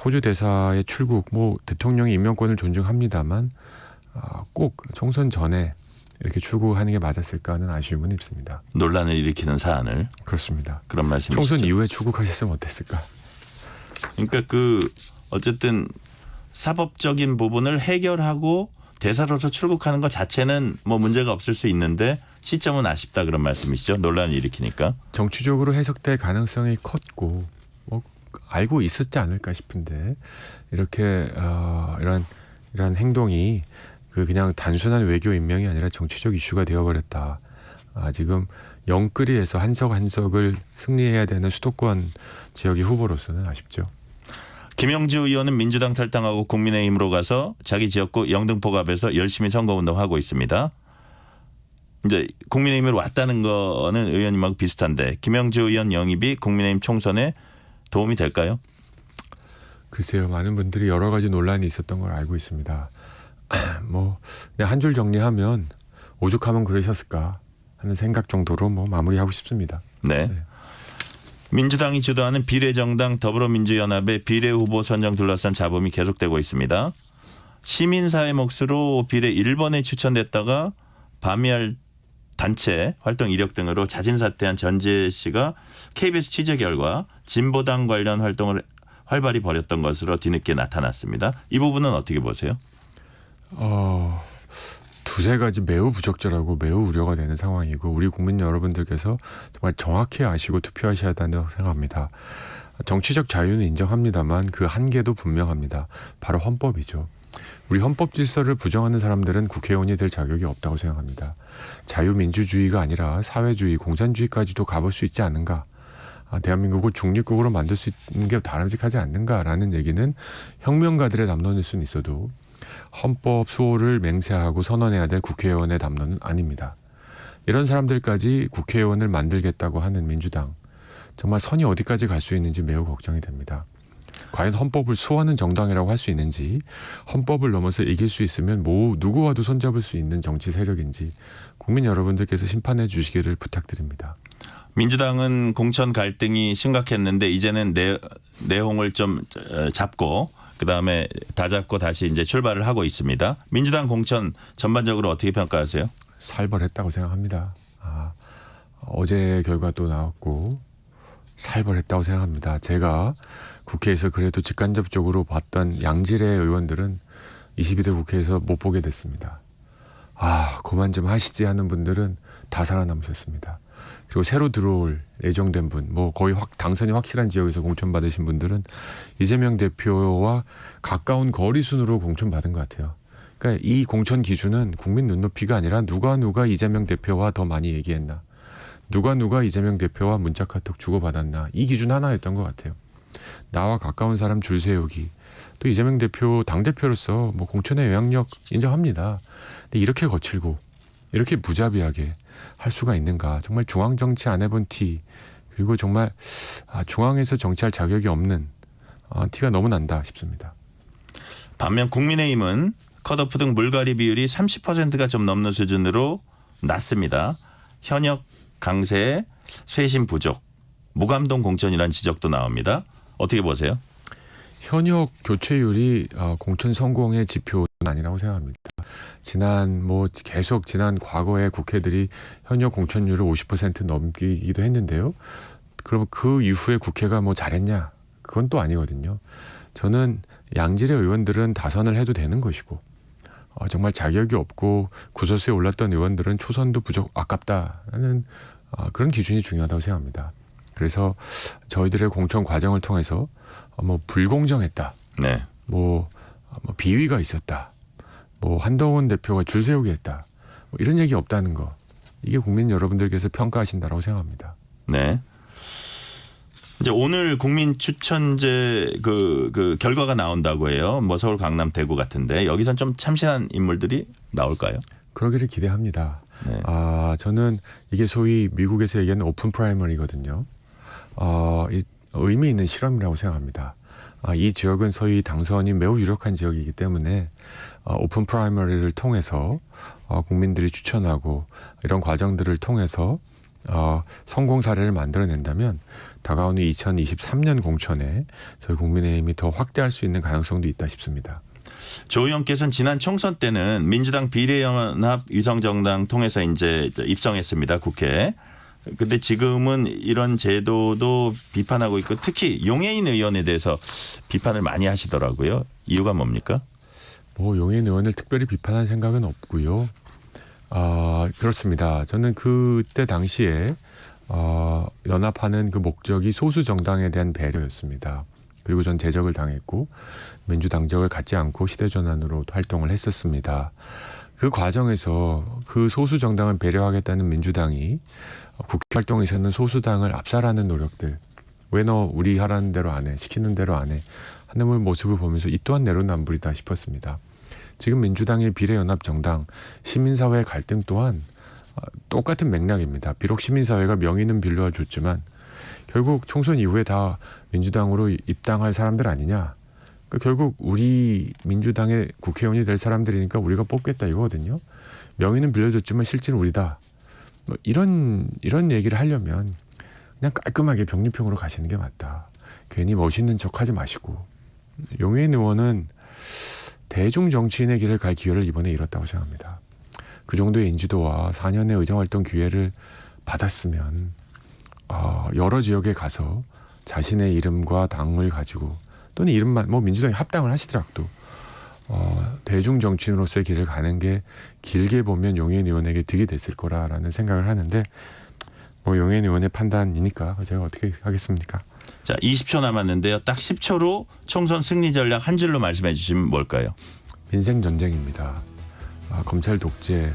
호주 대사의 출국, 대통령이 임명권을 존중합니다만 꼭 총선 전에 이렇게 출국하는 게 맞았을까 하는 아쉬움은 있습니다. 논란을 일으키는 사안을. 그렇습니다. 그런 말씀이시죠. 총선 이후에 출국하셨으면 어땠을까? 그러니까 어쨌든 사법적인 부분을 해결하고 대사로서 출국하는 것 자체는 뭐 문제가 없을 수 있는데 시점은 아쉽다 그런 말씀이시죠. 논란을 일으키니까. 정치적으로 해석될 가능성이 컸고 알고 있었지 않을까 싶은데 이렇게 이런 행동이 그냥 단순한 외교 임명이 아니라 정치적 이슈가 되어버렸다. 지금 영끌이에서 한석 한석을 승리해야 되는 수도권 지역의 후보로서는 아쉽죠. 김영주 의원은 민주당 탈당하고 국민의힘으로 가서 자기 지역구 영등포갑에서 열심히 선거운동하고 있습니다. 이제 국민의힘으로 왔다는 거는 의원님하고 비슷한데 김영주 의원 영입이 국민의힘 총선에 도움이 될까요? 글쎄요. 많은 분들이 여러 가지 논란이 있었던 걸 알고 있습니다. 그냥 한 줄 정리하면 오죽하면 그러셨을까 하는 생각 정도로 마무리하고 싶습니다. 네. 민주당이 주도하는 비례정당 더불어민주연합의 비례후보 선정 둘러싼 잡음이 계속되고 있습니다. 시민사회 몫으로 비례 1번에 추천됐다가 밤이할 단체 활동 이력 등으로 자진사퇴한 전지혜 씨가 KBS 취재 결과 진보당 관련 활동을 활발히 벌였던 것으로 뒤늦게 나타났습니다. 이 부분은 어떻게 보세요? 두세 가지 매우 부적절하고 매우 우려가 되는 상황이고 우리 국민 여러분들께서 정말 정확히 아시고 투표하셔야 한다고 생각합니다. 정치적 자유는 인정합니다만 그 한계도 분명합니다. 바로 헌법이죠. 우리 헌법 질서를 부정하는 사람들은 국회의원이 될 자격이 없다고 생각합니다. 자유민주주의가 아니라 사회주의, 공산주의까지도 가볼 수 있지 않는가. 대한민국을 중립국으로 만들 수 있는 게 바람직하지 않는가라는 얘기는 혁명가들의 담론일 수는 있어도 헌법 수호를 맹세하고 선언해야 될 국회의원의 담론은 아닙니다. 이런 사람들까지 국회의원을 만들겠다고 하는 민주당. 정말 선이 어디까지 갈 수 있는지 매우 걱정이 됩니다. 과연 헌법을 수호하는 정당이라고 할 수 있는지 헌법을 넘어서 이길 수 있으면 누구와도 손잡을 수 있는 정치 세력인지 국민 여러분들께서 심판해 주시기를 부탁드립니다. 민주당은 공천 갈등이 심각했는데 이제는 내홍을 좀 잡고 그다음에 다잡고 다시 이제 출발을 하고 있습니다. 민주당 공천 전반적으로 어떻게 평가하세요? 살벌했다고 생각합니다. 어제 결과도 나왔고 살벌했다고 생각합니다. 제가 국회에서 그래도 직간접적으로 봤던 양질의 의원들은 22대 국회에서 못 보게 됐습니다. 그만 좀 하시지 하는 분들은 다 살아남으셨습니다. 그리고 새로 들어올 예정된 분, 거의 당선이 확실한 지역에서 공천받으신 분들은 이재명 대표와 가까운 거리 순으로 공천받은 것 같아요. 그러니까 이 공천 기준은 국민 눈높이가 아니라 누가 이재명 대표와 더 많이 얘기했나, 누가 이재명 대표와 문자 카톡 주고받았나, 이 기준 하나였던 것 같아요. 나와 가까운 사람 줄 세우기. 또 이재명 대표 당대표로서 뭐 공천의 영향력 인정합니다. 근데 이렇게 거칠고 이렇게 무자비하게 할 수가 있는가. 정말 중앙 정치 안 해본 티, 그리고 정말 중앙에서 정치할 자격이 없는 티가 너무 난다 싶습니다. 반면 국민의힘은 컷오프 등 물갈이 비율이 30%가 좀 넘는 수준으로 낮습니다. 현역 강세, 쇄신 부족, 무감동 공천이라는 지적도 나옵니다. 어떻게 보세요? 현역 교체율이 공천 성공의 지표는 아니라고 생각합니다. 지난 과거의 국회들이 현역 공천율을 50% 넘기기도 했는데요. 그러면 그 이후에 국회가 뭐 잘했냐? 그건 또 아니거든요. 저는 양질의 의원들은 다선을 해도 되는 것이고, 정말 자격이 없고 구설수에 올랐던 의원들은 초선도 아깝다는 그런 기준이 중요하다고 생각합니다. 그래서 저희들의 공천 과정을 통해서 뭐 불공정했다, 네. 뭐 비위가 있었다, 뭐 한동훈 대표가 줄 세우게 했다, 뭐 이런 얘기 없다는 거, 이게 국민 여러분들께서 평가하신다라고 생각합니다. 네. 이제 오늘 국민 추천제 그 결과가 나온다고 해요. 뭐 서울, 강남, 대구 같은데 여기선 좀 참신한 인물들이 나올까요? 그러기를 기대합니다. 네. 저는 이게 소위 미국에서 얘기하는 오픈 프라이머리거든요. 의미 있는 실험이라고 생각합니다. 이 지역은 소위 당선이 매우 유력한 지역이기 때문에 오픈 프라이머리를 통해서 국민들이 추천하고 이런 과정들을 통해서 성공 사례를 만들어낸다면 다가오는 2023년 공천에 저희 국민의힘이 더 확대할 수 있는 가능성도 있다 싶습니다. 조 의원께서는 지난 총선 때는 민주당 비례연합 위성정당 통해서 이제 입성했습니다. 국회에. 근데 지금은 이런 제도도 비판하고 있고 특히 용해인 의원에 대해서 비판을 많이 하시더라고요. 이유가 뭡니까? 뭐 용해인 의원을 특별히 비판할 생각은 없고요. 그렇습니다. 저는 그때 당시에 연합하는 그 목적이 소수 정당에 대한 배려였습니다. 그리고 전 제적을 당했고 민주당적을 갖지 않고 시대전환으로 활동을 했었습니다. 그 과정에서 그 소수 정당을 배려하겠다는 민주당이 국회 활동에서는 소수당을 압살하는 노력들, 왜 너 우리 하라는 대로 안 해, 시키는 대로 안 해 하는 모습을 보면서 이 또한 내로남불이다 싶었습니다. 지금 민주당의 비례연합정당, 시민사회 갈등 또한 똑같은 맥락입니다. 비록 시민사회가 명의는 빌려줬지만 결국 총선 이후에 다 민주당으로 입당할 사람들 아니냐. 그러니까 결국 우리 민주당의 국회의원이 될 사람들이니까 우리가 뽑겠다 이거거든요. 명의는 빌려줬지만 실질은 우리다. 뭐 이런 얘기를 하려면 그냥 깔끔하게 병립형으로 가시는 게 맞다. 괜히 멋있는 척하지 마시고. 용해인 의원은 대중 정치인의 길을 갈 기회를 이번에 잃었다고 생각합니다. 그 정도의 인지도와 4년의 의정활동 기회를 받았으면 여러 지역에 가서 자신의 이름과 당을 가지고 또는 이름만 뭐 민주당이 합당을 하시더라도 대중 정치인으로서의 길을 가는 게 길게 보면 용해인 의원에게 득이 됐을 거라는 생각을 하는데 뭐 용해인 의원의 판단이니까 제가 어떻게 하겠습니까? 자, 20초 남았는데요. 딱 10초로 총선 승리 전략 한 줄로 말씀해 주시면 뭘까요? 민생 전쟁입니다. 검찰 독재,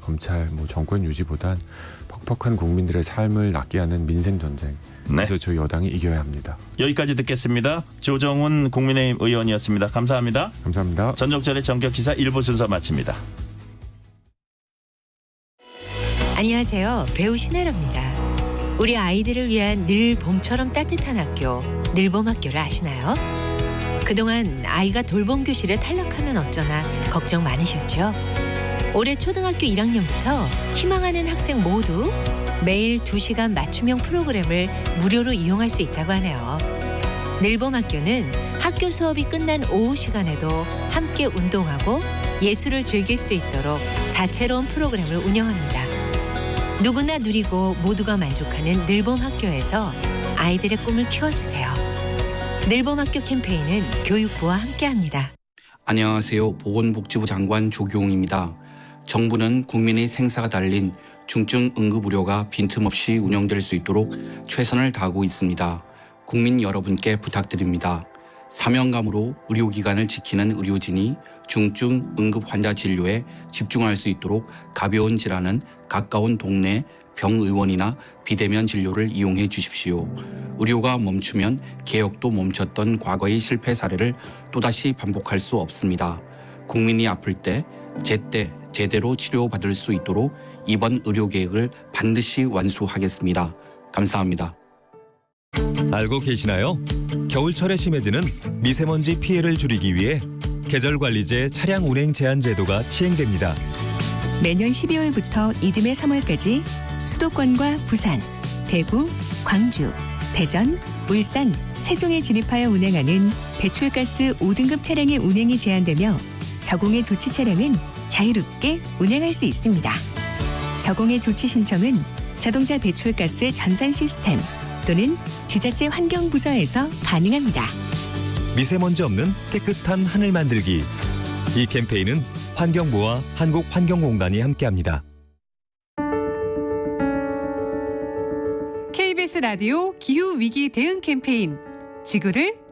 검찰 정권 유지보단 퍽퍽한 국민들의 삶을 낫게 하는 민생 전쟁. 네. 그래서 저희 여당이 이겨야 합니다. 여기까지 듣겠습니다. 조정훈 국민의힘 의원이었습니다. 감사합니다. 감사합니다. 전종철의 전격기사 1부 순서 마칩니다. 안녕하세요. 배우 신혜라입니다. 우리 아이들을 위한 늘 봄처럼 따뜻한 학교, 늘봄학교를 아시나요? 그동안 아이가 돌봄 교실에 탈락하면 어쩌나 걱정 많으셨죠? 올해 초등학교 1학년부터 희망하는 학생 모두 매일 2시간 맞춤형 프로그램을 무료로 이용할 수 있다고 하네요. 늘봄학교는 학교 수업이 끝난 오후 시간에도 함께 운동하고 예술을 즐길 수 있도록 다채로운 프로그램을 운영합니다. 누구나 누리고 모두가 만족하는 늘봄학교에서 아이들의 꿈을 키워주세요. 늘봄학교 캠페인은 교육부와 함께합니다. 안녕하세요. 보건복지부 장관 조경입니다. 정부는 국민의 생사가 달린 중증 응급의료가 빈틈없이 운영될 수 있도록 최선을 다하고 있습니다. 국민 여러분께 부탁드립니다. 사명감으로 의료기관을 지키는 의료진이 중증 응급 환자 진료에 집중할 수 있도록 가벼운 질환은 가까운 동네 병의원이나 비대면 진료를 이용해 주십시오. 의료가 멈추면 개혁도 멈췄던 과거의 실패 사례를 또다시 반복할 수 없습니다. 국민이 아플 때 제때 제대로 치료받을 수 있도록 이번 의료계획을 반드시 완수하겠습니다. 감사합니다. 알고 계시나요? 겨울철에 심해지는 미세먼지 피해를 줄이기 위해 계절관리제 차량 운행 제한 제도가 시행됩니다. 매년 12월부터 이듬해 3월까지 수도권과 부산, 대구, 광주, 대전, 울산, 세종에 진입하여 운행하는 배출가스 5등급 차량의 운행이 제한되며 저공해 조치 차량은 자유롭게 운행할 수 있습니다. 저공해 조치 신청은 자동차 배출가스 전산 시스템 또는 지자체 환경부서에서 가능합니다. 미세먼지 없는 깨끗한 하늘 만들기. 이 캠페인은 환경부와 한국환경공단이 함께합니다. KBS 라디오 기후위기 대응 캠페인 지구를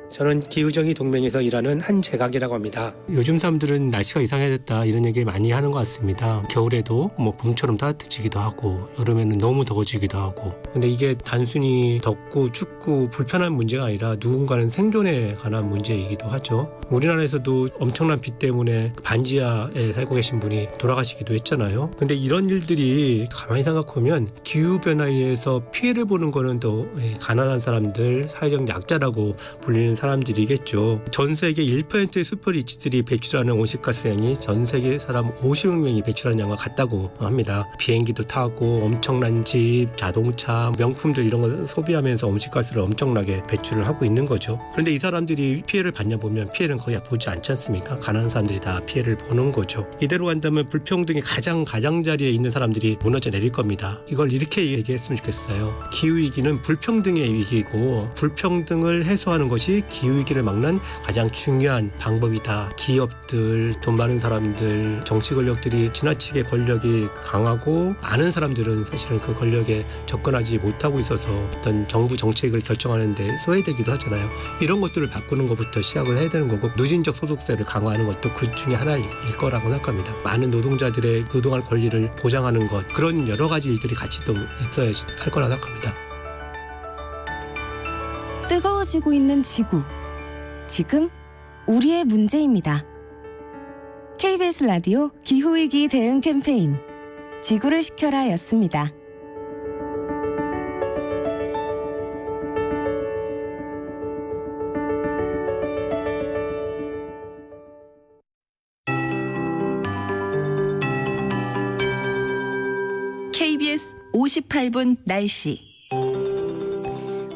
저는 기후정의 동맹에서 일하는 한재각이라고 합니다. 요즘 사람들은 날씨가 이상해졌다 이런 얘기 많이 하는 것 같습니다. 겨울에도 봄처럼 따뜻해지기도 하고 여름에는 너무 더워지기도 하고. 근데 이게 단순히 덥고 춥고 불편한 문제가 아니라 누군가는 생존에 관한 문제이기도 하죠. 우리나라에서도 엄청난 비 때문에 반지하에 살고 계신 분이 돌아가시기도 했잖아요. 근데 이런 일들이 가만히 생각하면 기후변화에 의해서 피해를 보는 거는 더 가난한 사람들, 사회적 약자라고 불리는 사람들이겠죠. 전 세계 1%의 슈퍼리치들이 배출하는 온실가스량이 전 세계 사람 50억 명이 배출하는 양과 같다고 합니다. 비행기도 타고 엄청난 집, 자동차, 명품들 이런 거 소비하면서 온실가스를 엄청나게 배출을 하고 있는 거죠. 그런데 이 사람들이 피해를 받냐 보면 피해는 거의 보지 않지 않습니까? 가난한 사람들이 다 피해를 보는 거죠. 이대로 간다면 불평등이 가장자리에 있는 사람들이 무너져 내릴 겁니다. 이걸 이렇게 얘기했으면 좋겠어요. 기후위기는 불평등의 위기이고 불평등을 해소하는 것이 기후위기를 막는 가장 중요한 방법이다. 기업들, 돈 많은 사람들, 정치 권력들이 지나치게 권력이 강하고 많은 사람들은 사실은 그 권력에 접근하지 못하고 있어서 어떤 정부 정책을 결정하는 데 소외되기도 하잖아요. 이런 것들을 바꾸는 것부터 시작을 해야 되는 거고 누진적 소득세를 강화하는 것도 그 중에 하나일 거라고 생각합니다. 많은 노동자들의 노동할 권리를 보장하는 것 그런 여러 가지 일들이 같이 또 있어야 할 거라고 생각합니다. 뜨거워지고 있는 지구. 지금 우리의 문제입니다. KBS 라디오 기후위기 대응 캠페인 지구를 지켜라 였습니다. KBS 58분 날씨.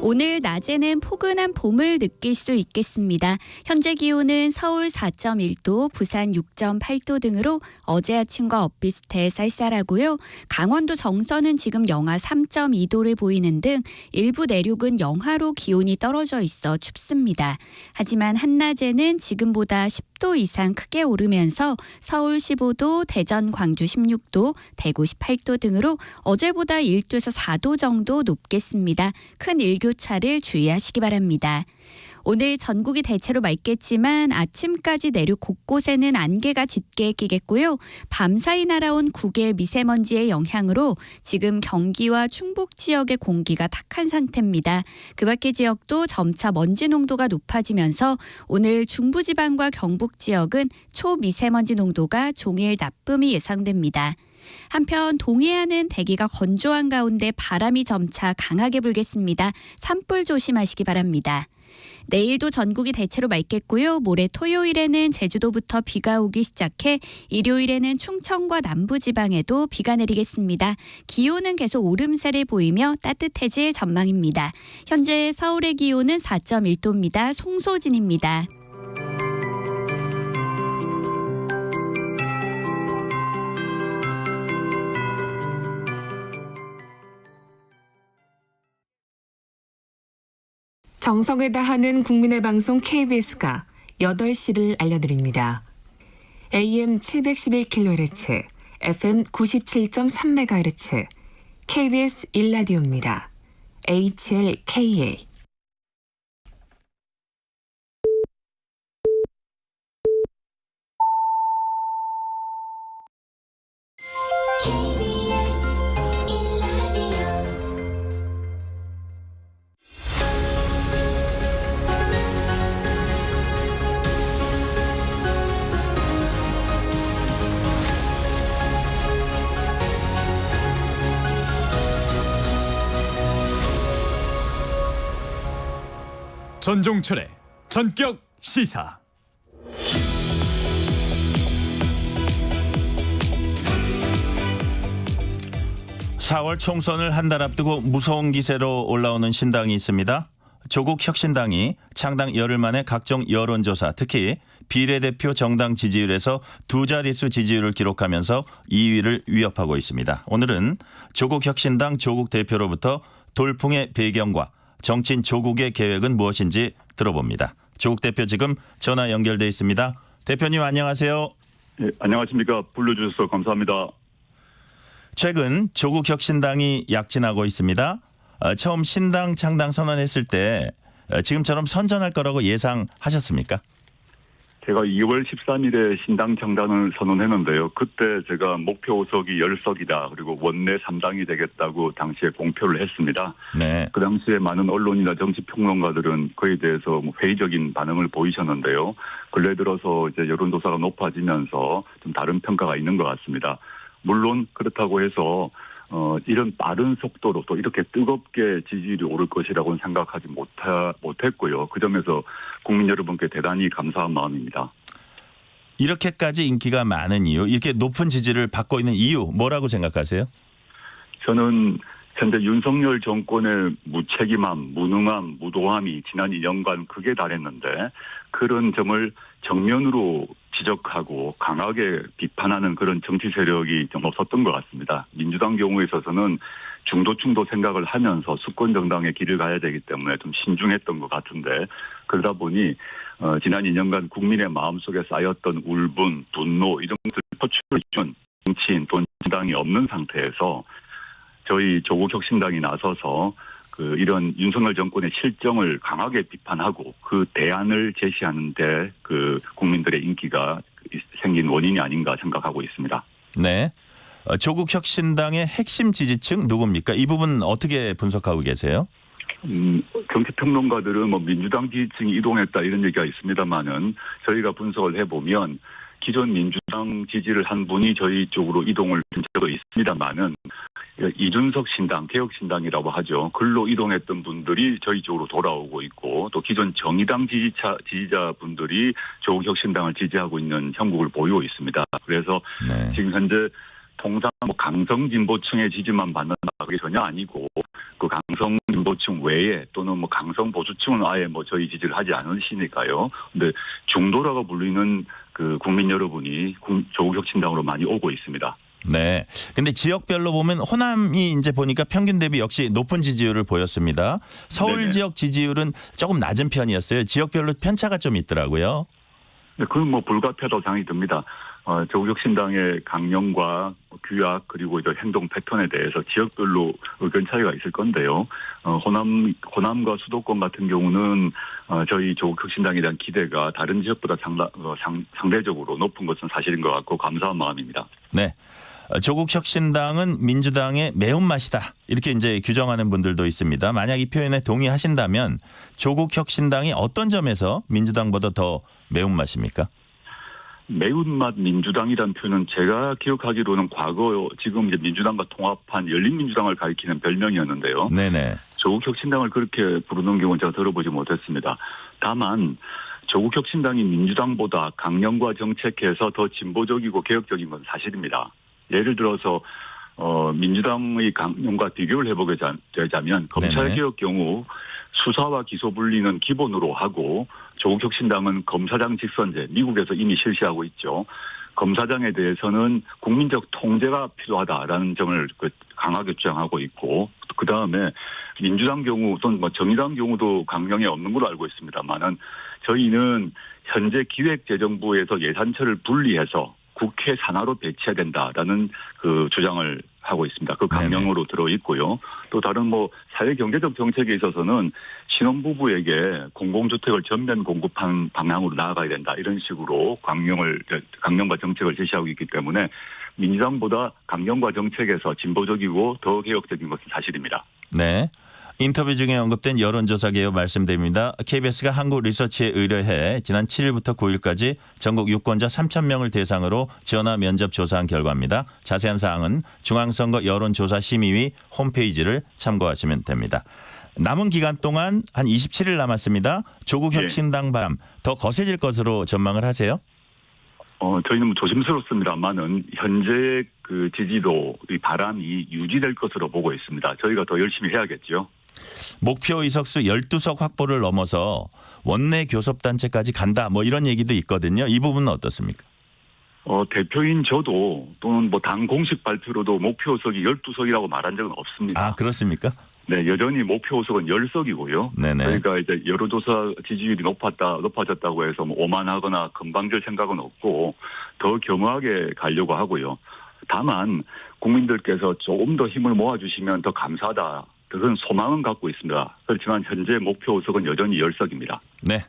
오늘 낮에는 포근한 봄을 느낄 수 있겠습니다. 현재 기온은 서울 4.1도, 부산 6.8도 등으로 어제 아침과 엇비슷해 쌀쌀하고요. 강원도 정선은 지금 영하 3.2도를 보이는 등 일부 내륙은 영하로 기온이 떨어져 있어 춥습니다. 하지만 한낮에는 지금보다 10도 이상 크게 오르면서 서울 15도, 대전, 광주 16도, 대구 18도 등으로 어제보다 1도에서 4도 정도 높겠습니다. 큰 일교차를 주의하시기 바랍니다. 오늘 전국이 대체로 맑겠지만 아침까지 내륙 곳곳에는 안개가 짙게 끼겠고요. 밤사이 날아온 국외 미세먼지의 영향으로 지금 경기와 충북 지역의 공기가 탁한 상태입니다. 그 밖의 지역도 점차 먼지 농도가 높아지면서 오늘 중부지방과 경북 지역은 초미세먼지 농도가 종일 나쁨이 예상됩니다. 한편 동해안은 대기가 건조한 가운데 바람이 점차 강하게 불겠습니다. 산불 조심하시기 바랍니다. 내일도 전국이 대체로 맑겠고요. 모레 토요일에는 제주도부터 비가 오기 시작해 일요일에는 충청과 남부지방에도 비가 내리겠습니다. 기온은 계속 오름세를 보이며 따뜻해질 전망입니다. 현재 서울의 기온은 4.1도입니다. 송소진입니다. 정성을 다하는 국민의 방송 KBS가 8시를 알려드립니다. AM 711kHz, FM 97.3MHz, KBS 1라디오입니다. HLKA. 전종철의 전격 시사. (4월) 총선을 한 달 앞두고 무서운 기세로 올라오는 신당이 있습니다. 조국 혁신당이 창당 열흘 만에 각종 여론조사, 특히 비례대표 정당 지지율에서 두 자릿수 지지율을 기록하면서 2위를 위협하고 있습니다. 오늘은 조국 혁신당 조국 대표로부터 돌풍의 배경과 정치인 조국의 계획은 무엇인지 들어봅니다. 조국 대표 지금 전화 연결돼 있습니다. 대표님 안녕하세요. 네, 안녕하십니까. 불러주셔서 감사합니다. 최근 조국 혁신당이 약진하고 있습니다. 처음 신당 창당 선언했을 때 지금처럼 선전할 거라고 예상하셨습니까? 제가 2월 13일에 신당 창당을 선언했는데요. 그때 제가 목표 의석이 10석이다. 그리고 원내 3당이 되겠다고 당시에 공표를 했습니다. 네. 그 당시에 많은 언론이나 정치평론가들은 그에 대해서 회의적인 반응을 보이셨는데요. 근래 들어서 이제 여론조사가 높아지면서 좀 다른 평가가 있는 것 같습니다. 물론 그렇다고 해서 이런 빠른 속도로 또 이렇게 뜨겁게 지지율이 오를 것이라고는 생각하지 못했고요. 그 점에서 국민 여러분께 대단히 감사한 마음입니다. 이렇게까지 인기가 많은 이유, 이렇게 높은 지지를 받고 있는 이유 뭐라고 생각하세요? 저는 현재 윤석열 정권의 무책임함, 무능함, 무도함이 지난 2년간 극에 달했는데 그런 점을 정면으로 지적하고 강하게 비판하는 그런 정치 세력이 좀 없었던 것 같습니다. 민주당 경우에 있어서는 중도층도 생각을 하면서 수권 정당의 길을 가야 되기 때문에 좀 신중했던 것 같은데 그러다 보니 지난 2년간 국민의 마음속에 쌓였던 울분, 분노 이런 것을 표출해준 정치인 또는 정당이 없는 상태에서 저희 조국 혁신당이 나서서 이런 윤석열 정권의 실정을 강하게 비판하고 그 대안을 제시하는데 국민들의 인기가 생긴 원인이 아닌가 생각하고 있습니다. 네. 조국 혁신당의 핵심 지지층 누굽니까? 이 부분 어떻게 분석하고 계세요? 정치평론가들은 민주당 지지층이 이동했다 이런 얘기가 있습니다만은 저희가 분석을 해보면 기존 민주당 지지를 한 분이 저희 쪽으로 이동을 한 적도 있습니다만은 이준석 신당, 개혁신당이라고 하죠. 글로 이동했던 분들이 저희 쪽으로 돌아오고 있고 또 기존 정의당 지지자분들이 조국 혁신당을 지지하고 있는 형국을 보이고 있습니다. 그래서 네. 지금 현재 통상 강성 진보층의 지지만 받는다 그게 전혀 아니고 그 강성 진보층 외에 또는 강성 보수층은 아예 저희 지지를 하지 않으시니까요. 근데 중도라고 불리는 국민 여러분이 조국 혁신당으로 많이 오고 있습니다. 네. 근데 지역별로 보면 호남이 이제 보니까 평균 대비 역시 높은 지지율을 보였습니다. 서울 네네. 지역 지지율은 조금 낮은 편이었어요. 지역별로 편차가 좀 있더라고요. 네, 그건 불가피하다고 생각이 듭니다. 조국 혁신당의 강령과 규약 그리고 이제 행동 패턴에 대해서 지역별로 의견 차이가 있을 건데요. 호남과 수도권 같은 경우는 저희 조국 혁신당에 대한 기대가 다른 지역보다 상대적으로 높은 것은 사실인 것 같고 감사한 마음입니다. 네. 조국 혁신당은 민주당의 매운맛이다. 이렇게 이제 규정하는 분들도 있습니다. 만약 이 표현에 동의하신다면 조국 혁신당이 어떤 점에서 민주당보다 더 매운맛입니까? 매운맛 민주당이라는 표현은 제가 기억하기로는 과거 지금 이제 민주당과 통합한 열린민주당을 가리키는 별명이었는데요. 네네. 조국 혁신당을 그렇게 부르는 경우는 제가 들어보지 못했습니다. 다만 조국 혁신당이 민주당보다 강령과 정책해서 더 진보적이고 개혁적인 건 사실입니다. 예를 들어서 민주당의 강령과 비교를 해보게 되자면 검찰개혁 경우 수사와 기소 분리는 기본으로 하고 조국 혁신당은 검사장 직선제 미국에서 이미 실시하고 있죠. 검사장에 대해서는 국민적 통제가 필요하다라는 점을 강하게 주장하고 있고 그다음에 민주당 경우 또는 정의당 경우도 강령에 없는 걸로 알고 있습니다만은 저희는 현재 기획재정부에서 예산처를 분리해서 국회 산하로 배치해야 된다라는 주장을 하고 있습니다. 그 강령으로 들어 있고요. 또 다른 뭐 사회 경제적 정책에 있어서는 신혼부부에게 공공주택을 전면 공급한 방향으로 나아가야 된다. 이런 식으로 강령과 정책을 제시하고 있기 때문에 민주당보다 강령과 정책에서 진보적이고 더 개혁적인 것은 사실입니다. 네. 인터뷰 중에 언급된 여론조사 개요 말씀드립니다. KBS가 한국리서치에 의뢰해 지난 7일부터 9일까지 전국 유권자 3,000명을 대상으로 전화 면접 조사한 결과입니다. 자세한 사항은 중앙선거 여론조사심의위 홈페이지를 참고하시면 됩니다. 남은 기간 동안 한 27일 남았습니다. 조국 혁신당 바람 더 거세질 것으로 전망을 하세요? 저희는 조심스럽습니다만은 현재 그 지지도 이 바람이 유지될 것으로 보고 있습니다. 저희가 더 열심히 해야겠죠. 목표 의석수 12석 확보를 넘어서 원내 교섭단체까지 간다. 뭐 이런 얘기도 있거든요. 이 부분은 어떻습니까? 대표인 저도 또는 뭐 당 공식 발표로도 목표 의석이 12석이라고 말한 적은 없습니다. 아, 그렇습니까? 네, 여전히 목표 의석은 10석이고요. 네네. 그러니까 이제 여론조사 지지율이 높아졌다고 해서 뭐 오만하거나 금방질 생각은 없고 더 겸허하게 가려고 하고요. 다만 국민들께서 조금 더 힘을 모아주시면 더 감사하다. 그런 소망은 갖고 있습니다. 그렇지만 현재 목표 의석은 여전히 10석입니다. 네.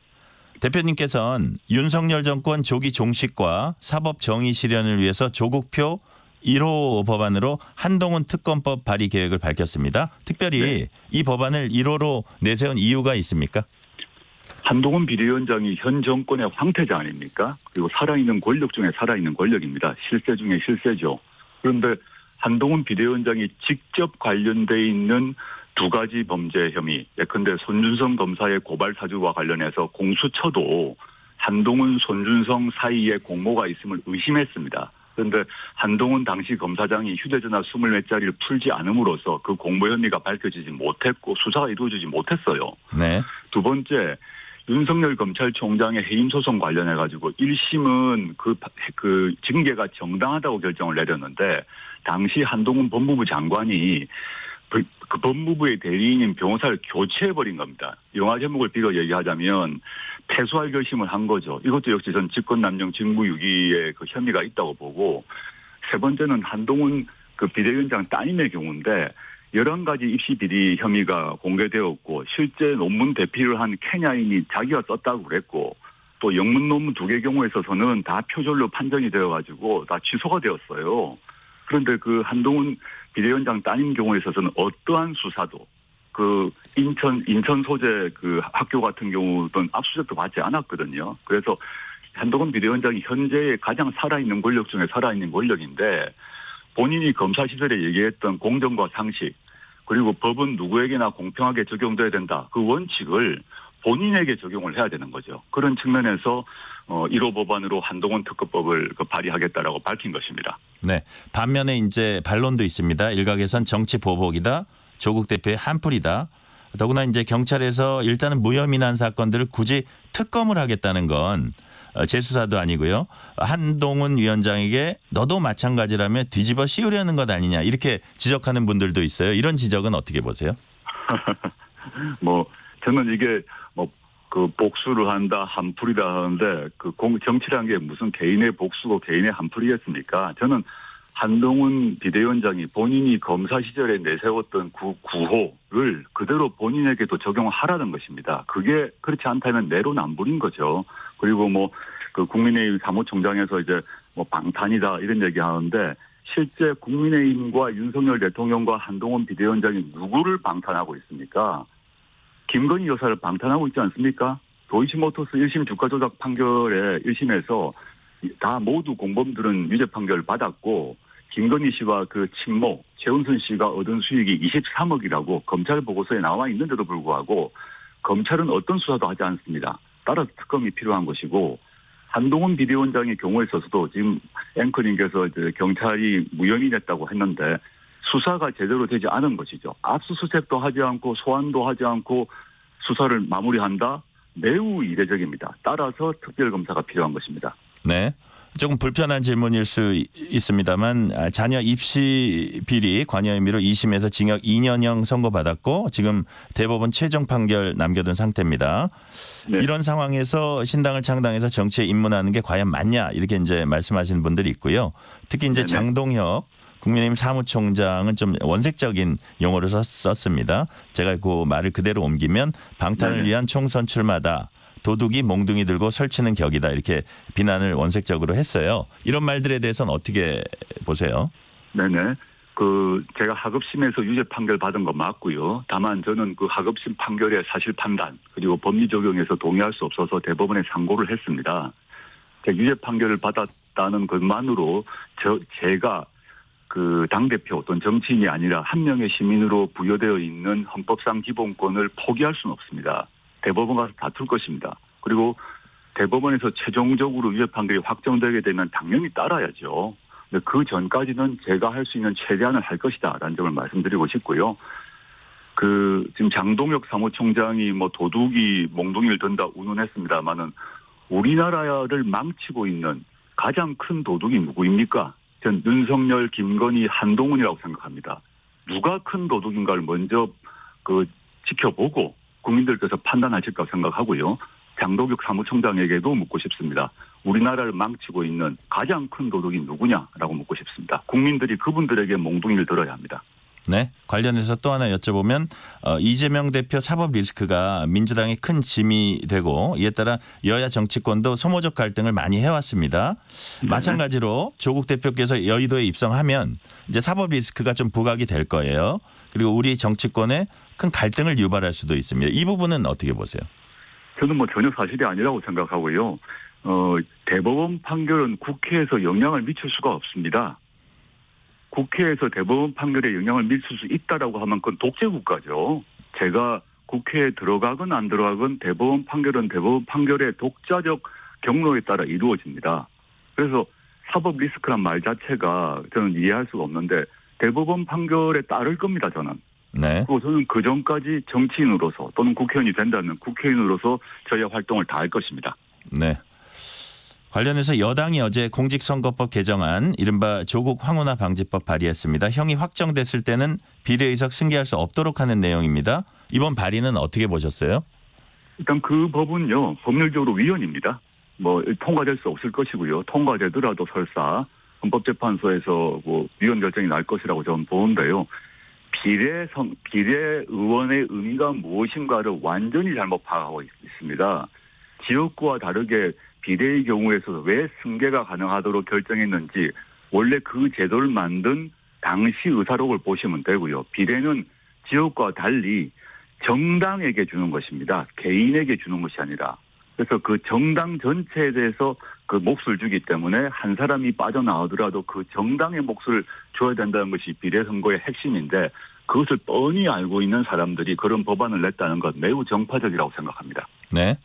대표님께서는 윤석열 정권 조기 종식과 사법 정의 실현을 위해서 조국표 1호 법안으로 한동훈 특검법 발의 계획을 밝혔습니다. 특별히 이 법안을 1호로 내세운 이유가 있습니까? 한동훈 비대위원장이 현 정권의 황태자 아닙니까? 그리고 살아있는 권력 중에 살아있는 권력입니다. 실세 중에 실세죠. 그런데 한동훈 비대위원장이 직접 관련돼 있는 두 가지 범죄 혐의, 예컨대 손준성 검사의 고발 사주와 관련해서 공수처도 한동훈, 손준성 사이에 공모가 있음을 의심했습니다. 그런데 한동훈 당시 검사장이 휴대전화 20몇 자리를 풀지 않음으로써 그 공모 혐의가 밝혀지지 못했고 수사가 이루어지지 못했어요. 네. 두 번째, 윤석열 검찰총장의 해임 소송 관련해 가지고 1심은 그 징계가 정당하다고 결정을 내렸는데 당시 한동훈 법무부 장관이 그 법무부의 대리인인 변호사를 교체해버린 겁니다. 영화 제목을 빌어 얘기하자면 패소할 결심을 한 거죠. 이것도 역시 전 직권남용 직무유기에 그 혐의가 있다고 보고, 세 번째는 한동훈 그 비대위원장 따님의 경우인데 11가지 입시 비리 혐의가 공개되었고 실제 논문 대피를 한 케냐인이 자기가 썼다고 그랬고 또 영문 논문 2개 경우에 있어서는 다 표절로 판정이 되어가지고 다 취소가 되었어요. 그런데 그 한동훈 비대위원장 따님 경우에 있어서는 어떠한 수사도 그 인천 소재 그 학교 같은 경우는 압수수색도 받지 않았거든요. 그래서 한동훈 비대위원장이 현재의 가장 살아있는 권력 중에 살아있는 권력인데 본인이 검사 시절에 얘기했던 공정과 상식 그리고 법은 누구에게나 공평하게 적용돼야 된다. 그 원칙을 본인에게 적용을 해야 되는 거죠. 그런 측면에서 1호 법안으로 한동훈 특검법을 발의하겠다라고 밝힌 것입니다. 네. 반면에 이제 반론도 있습니다. 일각에선 정치 보복이다. 조국 대표의 한풀이다. 더구나 이제 경찰에서 일단은 무혐의난 사건들을 굳이 특검을 하겠다는 건 재수사도 아니고요. 한동훈 위원장에게 너도 마찬가지라며 뒤집어 씌우려는 것 아니냐 이렇게 지적하는 분들도 있어요. 이런 지적은 어떻게 보세요? 저는 이게 그 복수를 한다, 한풀이다 하는데 정치라는 게 무슨 개인의 복수고 개인의 한풀이겠습니까? 저는 한동훈 비대위원장이 본인이 검사 시절에 내세웠던 구호를 그대로 본인에게도 적용하라는 것입니다. 그게 그렇지 않다면 내로남불인 거죠. 그리고 그 국민의힘 사무총장에서 이제 방탄이다 이런 얘기 하는데 실제 국민의힘과 윤석열 대통령과 한동훈 비대위원장이 누구를 방탄하고 있습니까? 김건희 여사를 방탄하고 있지 않습니까? 도이치모터스 1심 주가 조작 판결에 1심에서 다 모두 공범들은 유죄 판결을 받았고 김건희 씨와 그 친모 최은순 씨가 얻은 수익이 23억이라고 검찰 보고서에 나와 있는데도 불구하고 검찰은 어떤 수사도 하지 않습니다. 따라서 특검이 필요한 것이고 한동훈 비대위원장의 경우에 있어서도 지금 앵커님께서 이제 경찰이 무혐의됐다고 했는데 수사가 제대로 되지 않은 것이죠. 압수수색도 하지 않고 소환도 하지 않고 수사를 마무리한다? 매우 이례적입니다. 따라서 특별검사가 필요한 것입니다. 네. 조금 불편한 질문일 수 있습니다만 자녀 입시 비리 관여 혐의로 2심에서 징역 2년형 선고받았고 지금 대법원 최종 판결 남겨둔 상태입니다. 네. 이런 상황에서 신당을 창당해서 정치에 입문하는 게 과연 맞냐 이렇게 이제 말씀하시는 분들이 있고요. 특히 이제 장동혁 국민의힘 사무총장은 좀 원색적인 용어를 썼습니다. 제가 그 말을 그대로 옮기면 방탄을 네네. 위한 총선 출마다. 도둑이 몽둥이 들고 설치는 격이다. 이렇게 비난을 원색적으로 했어요. 이런 말들에 대해서는 어떻게 보세요? 네네. 제가 하급심에서 유죄 판결 받은 거 맞고요. 다만 저는 그 하급심 판결의 사실 판단 그리고 법리 적용에서 동의할 수 없어서 대법원에 상고를 했습니다. 제가 유죄 판결을 받았다는 것만으로 제가 그 당대표 또는 정치인이 아니라 한 명의 시민으로 부여되어 있는 헌법상 기본권을 포기할 수는 없습니다. 대법원 가서 다툴 것입니다. 그리고 대법원에서 최종적으로 유죄 판결이 확정되게 되면 당연히 따라야죠. 근데 그 전까지는 제가 할 수 있는 최대한을 할 것이다라는 점을 말씀드리고 싶고요. 지금 장동혁 사무총장이 도둑이 몽둥이를 든다 운운했습니다만은 우리나라를 망치고 있는 가장 큰 도둑이 누구입니까? 전 윤석열, 김건희, 한동훈이라고 생각합니다. 누가 큰 도둑인가를 먼저 지켜보고 국민들께서 판단하실 거라고 생각하고요. 장동혁 사무총장에게도 묻고 싶습니다. 우리나라를 망치고 있는 가장 큰 도둑이 누구냐라고 묻고 싶습니다. 국민들이 그분들에게 몽둥이를 들어야 합니다. 네. 관련해서 또 하나 여쭤보면 이재명 대표 사법 리스크가 민주당의 큰 짐이 되고 이에 따라 여야 정치권도 소모적 갈등을 많이 해왔습니다. 네. 마찬가지로 조국 대표께서 여의도에 입성하면 이제 사법 리스크가 좀 부각이 될 거예요. 그리고 우리 정치권에 큰 갈등을 유발할 수도 있습니다. 이 부분은 어떻게 보세요? 저는 전혀 사실이 아니라고 생각하고요. 대법원 판결은 국회에서 영향을 미칠 수가 없습니다. 국회에서 대법원 판결에 영향을 미칠 수 있다라고 하면 그건 독재국가죠. 제가 국회에 들어가건 안 들어가건 대법원 판결은 대법원 판결의 독자적 경로에 따라 이루어집니다. 그래서 사법 리스크란 말 자체가 저는 이해할 수가 없는데 대법원 판결에 따를 겁니다, 저는. 네. 그리고 저는 그 전까지 정치인으로서 또는 국회의원이 된다면 국회의원으로서 저희의 활동을 다할 것입니다. 네. 관련해서 여당이 어제 공직선거법 개정안 이른바 조국 황혼화 방지법 발의했습니다. 형이 확정됐을 때는 비례의석 승계할 수 없도록 하는 내용입니다. 이번 발의는 어떻게 보셨어요? 일단 그 법은요. 법률적으로 위헌입니다. 통과될 수 없을 것이고요. 통과되더라도 설사 헌법재판소에서 위헌 결정이 날 것이라고 저는 보는데요. 비례의원의 의미가 무엇인가를 완전히 잘못 파악하고 있습니다. 지역구와 다르게 비례의 경우에서 왜 승계가 가능하도록 결정했는지 원래 그 제도를 만든 당시 의사록을 보시면 되고요. 비례는 지역과 달리 정당에게 주는 것입니다. 개인에게 주는 것이 아니라. 그래서 그 정당 전체에 대해서 그 몫을 주기 때문에 한 사람이 빠져나오더라도 그 정당의 몫을 줘야 된다는 것이 비례선거의 핵심인데 그것을 뻔히 알고 있는 사람들이 그런 법안을 냈다는 것 매우 정파적이라고 생각합니다. 네.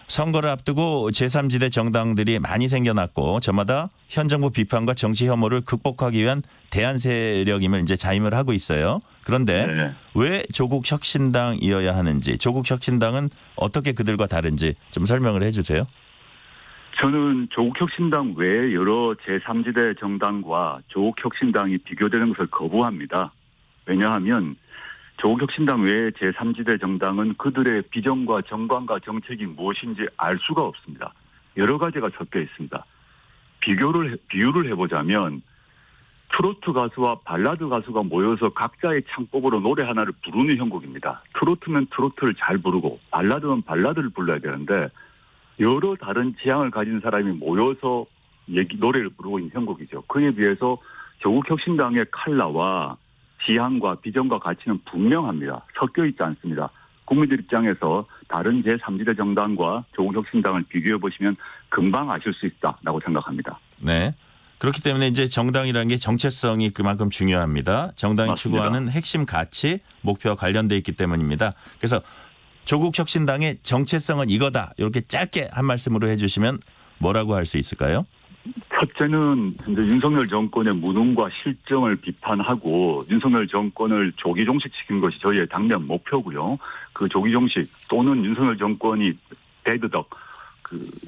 선거를 앞두고 제3지대 정당들이 많이 생겨났고 저마다 현 정부 비판과 정치 혐오를 극복하기 위한 대안 세력임을 이제 자임을 하고 있어요. 그런데 네. 왜 조국 혁신당이어야 하는지, 조국 혁신당은 어떻게 그들과 다른지 좀 설명을 해 주세요. 저는 조국 혁신당 외에 여러 제3지대 정당과 조국 혁신당이 비교되는 것을 거부합니다. 왜냐하면 조국 혁신당 외에 제3지대 정당은 그들의 비전과 정관과 정책이 무엇인지 알 수가 없습니다. 여러 가지가 섞여 있습니다. 비유를 해보자면 트로트 가수와 발라드 가수가 모여서 각자의 창법으로 노래 하나를 부르는 형국입니다. 트로트면 트로트를 잘 부르고 발라드면 발라드를 불러야 되는데 여러 다른 취향을 가진 사람이 모여서 노래를 부르고 있는 형국이죠. 그에 비해서 조국 혁신당의 컬러와 지향과 비전과 가치는 분명합니다. 섞여 있지 않습니다. 국민들 입장에서 다른 제3지대 정당과 조국 혁신당을 비교해 보시면 금방 아실 수 있다라고 생각합니다. 네. 그렇기 때문에 이제 정당이라는 게 정체성이 그만큼 중요합니다. 정당이 맞습니다. 추구하는 핵심 가치, 목표와 관련돼 있기 때문입니다. 그래서 조국 혁신당의 정체성은 이거다. 이렇게 짧게 한 말씀으로 해 주시면 뭐라고 할 수 있을까요? 첫째는 이제 윤석열 정권의 무능과 실정을 비판하고 윤석열 정권을 조기 종식시킨 것이 저희의 당면 목표고요. 그 조기 종식 또는 윤석열 정권이 대드덕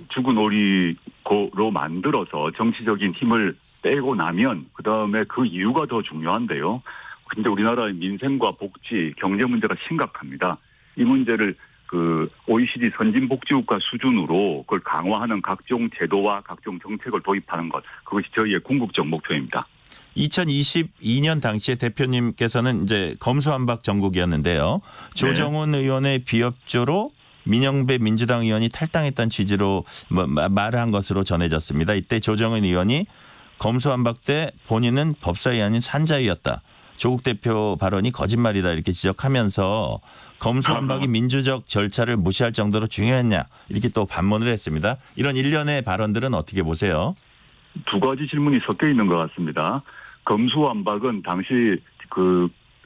죽은 오리고로 만들어서 정치적인 힘을 빼고 나면 그다음에 그 이유가 더 중요한데요. 근데 우리나라의 민생과 복지, 경제 문제가 심각합니다. 이 문제를 OECD 선진복지국가 수준으로 그걸 강화하는 각종 제도와 각종 정책을 도입하는 것, 그것이 저희의 궁극적 목표입니다. 2022년 당시에 대표님께서는 이제 검수완박 전국이었는데요. 조정훈 의원의 비협조로 민영배 민주당 의원이 탈당했다는 취지로 말을 한 것으로 전해졌습니다. 이때 조정훈 의원이 검수완박 때 본인은 법사위 아닌 산자위였다. 조국 대표 발언이 거짓말이다 이렇게 지적하면서 검수완박이 민주적 절차를 무시할 정도로 중요했냐 이렇게 또 반문을 했습니다. 이런 일련의 발언들은 어떻게 보세요? 두 가지 질문이 섞여 있는 것 같습니다. 검수완박은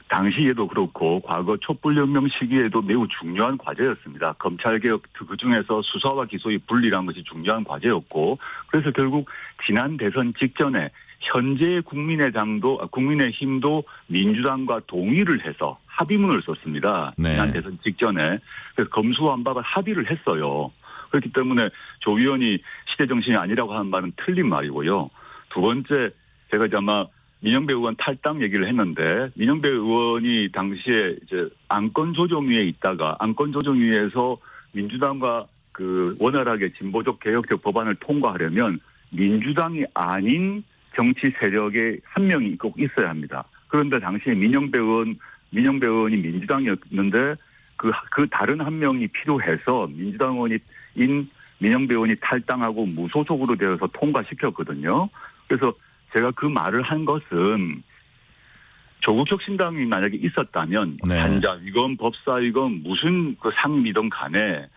당시에도 그렇고 과거 촛불혁명 시기에도 매우 중요한 과제였습니다. 검찰개혁 그중에서 수사와 기소의 분리라는 것이 중요한 과제였고 그래서 결국 지난 대선 직전에 현재 국민의힘도 민주당과 동의를 해서 합의문을 썼습니다. 네. 지난 대선 직전에. 그래서 검수완박을 합의를 했어요. 그렇기 때문에 조 의원이 시대정신이 아니라고 하는 말은 틀린 말이고요. 두 번째 제가 이제 아마 민영배 의원 탈당 얘기를 했는데 민영배 의원이 당시에 이제 안건조정위에 있다가 안건조정위에서 민주당과 원활하게 진보적 개혁적 법안을 통과하려면 민주당이 아닌 정치 세력의 한 명이 꼭 있어야 합니다. 그런데 당시에 민영배 의원이 민주당이었는데 그 다른 한 명이 필요해서 민주당 의원인 민영배 의원이 탈당하고 무소속으로 되어서 통과시켰거든요. 그래서 제가 그 말을 한 것은 조국혁신당이 만약에 있었다면 산자위건 법사위건 무슨 상임이든 간에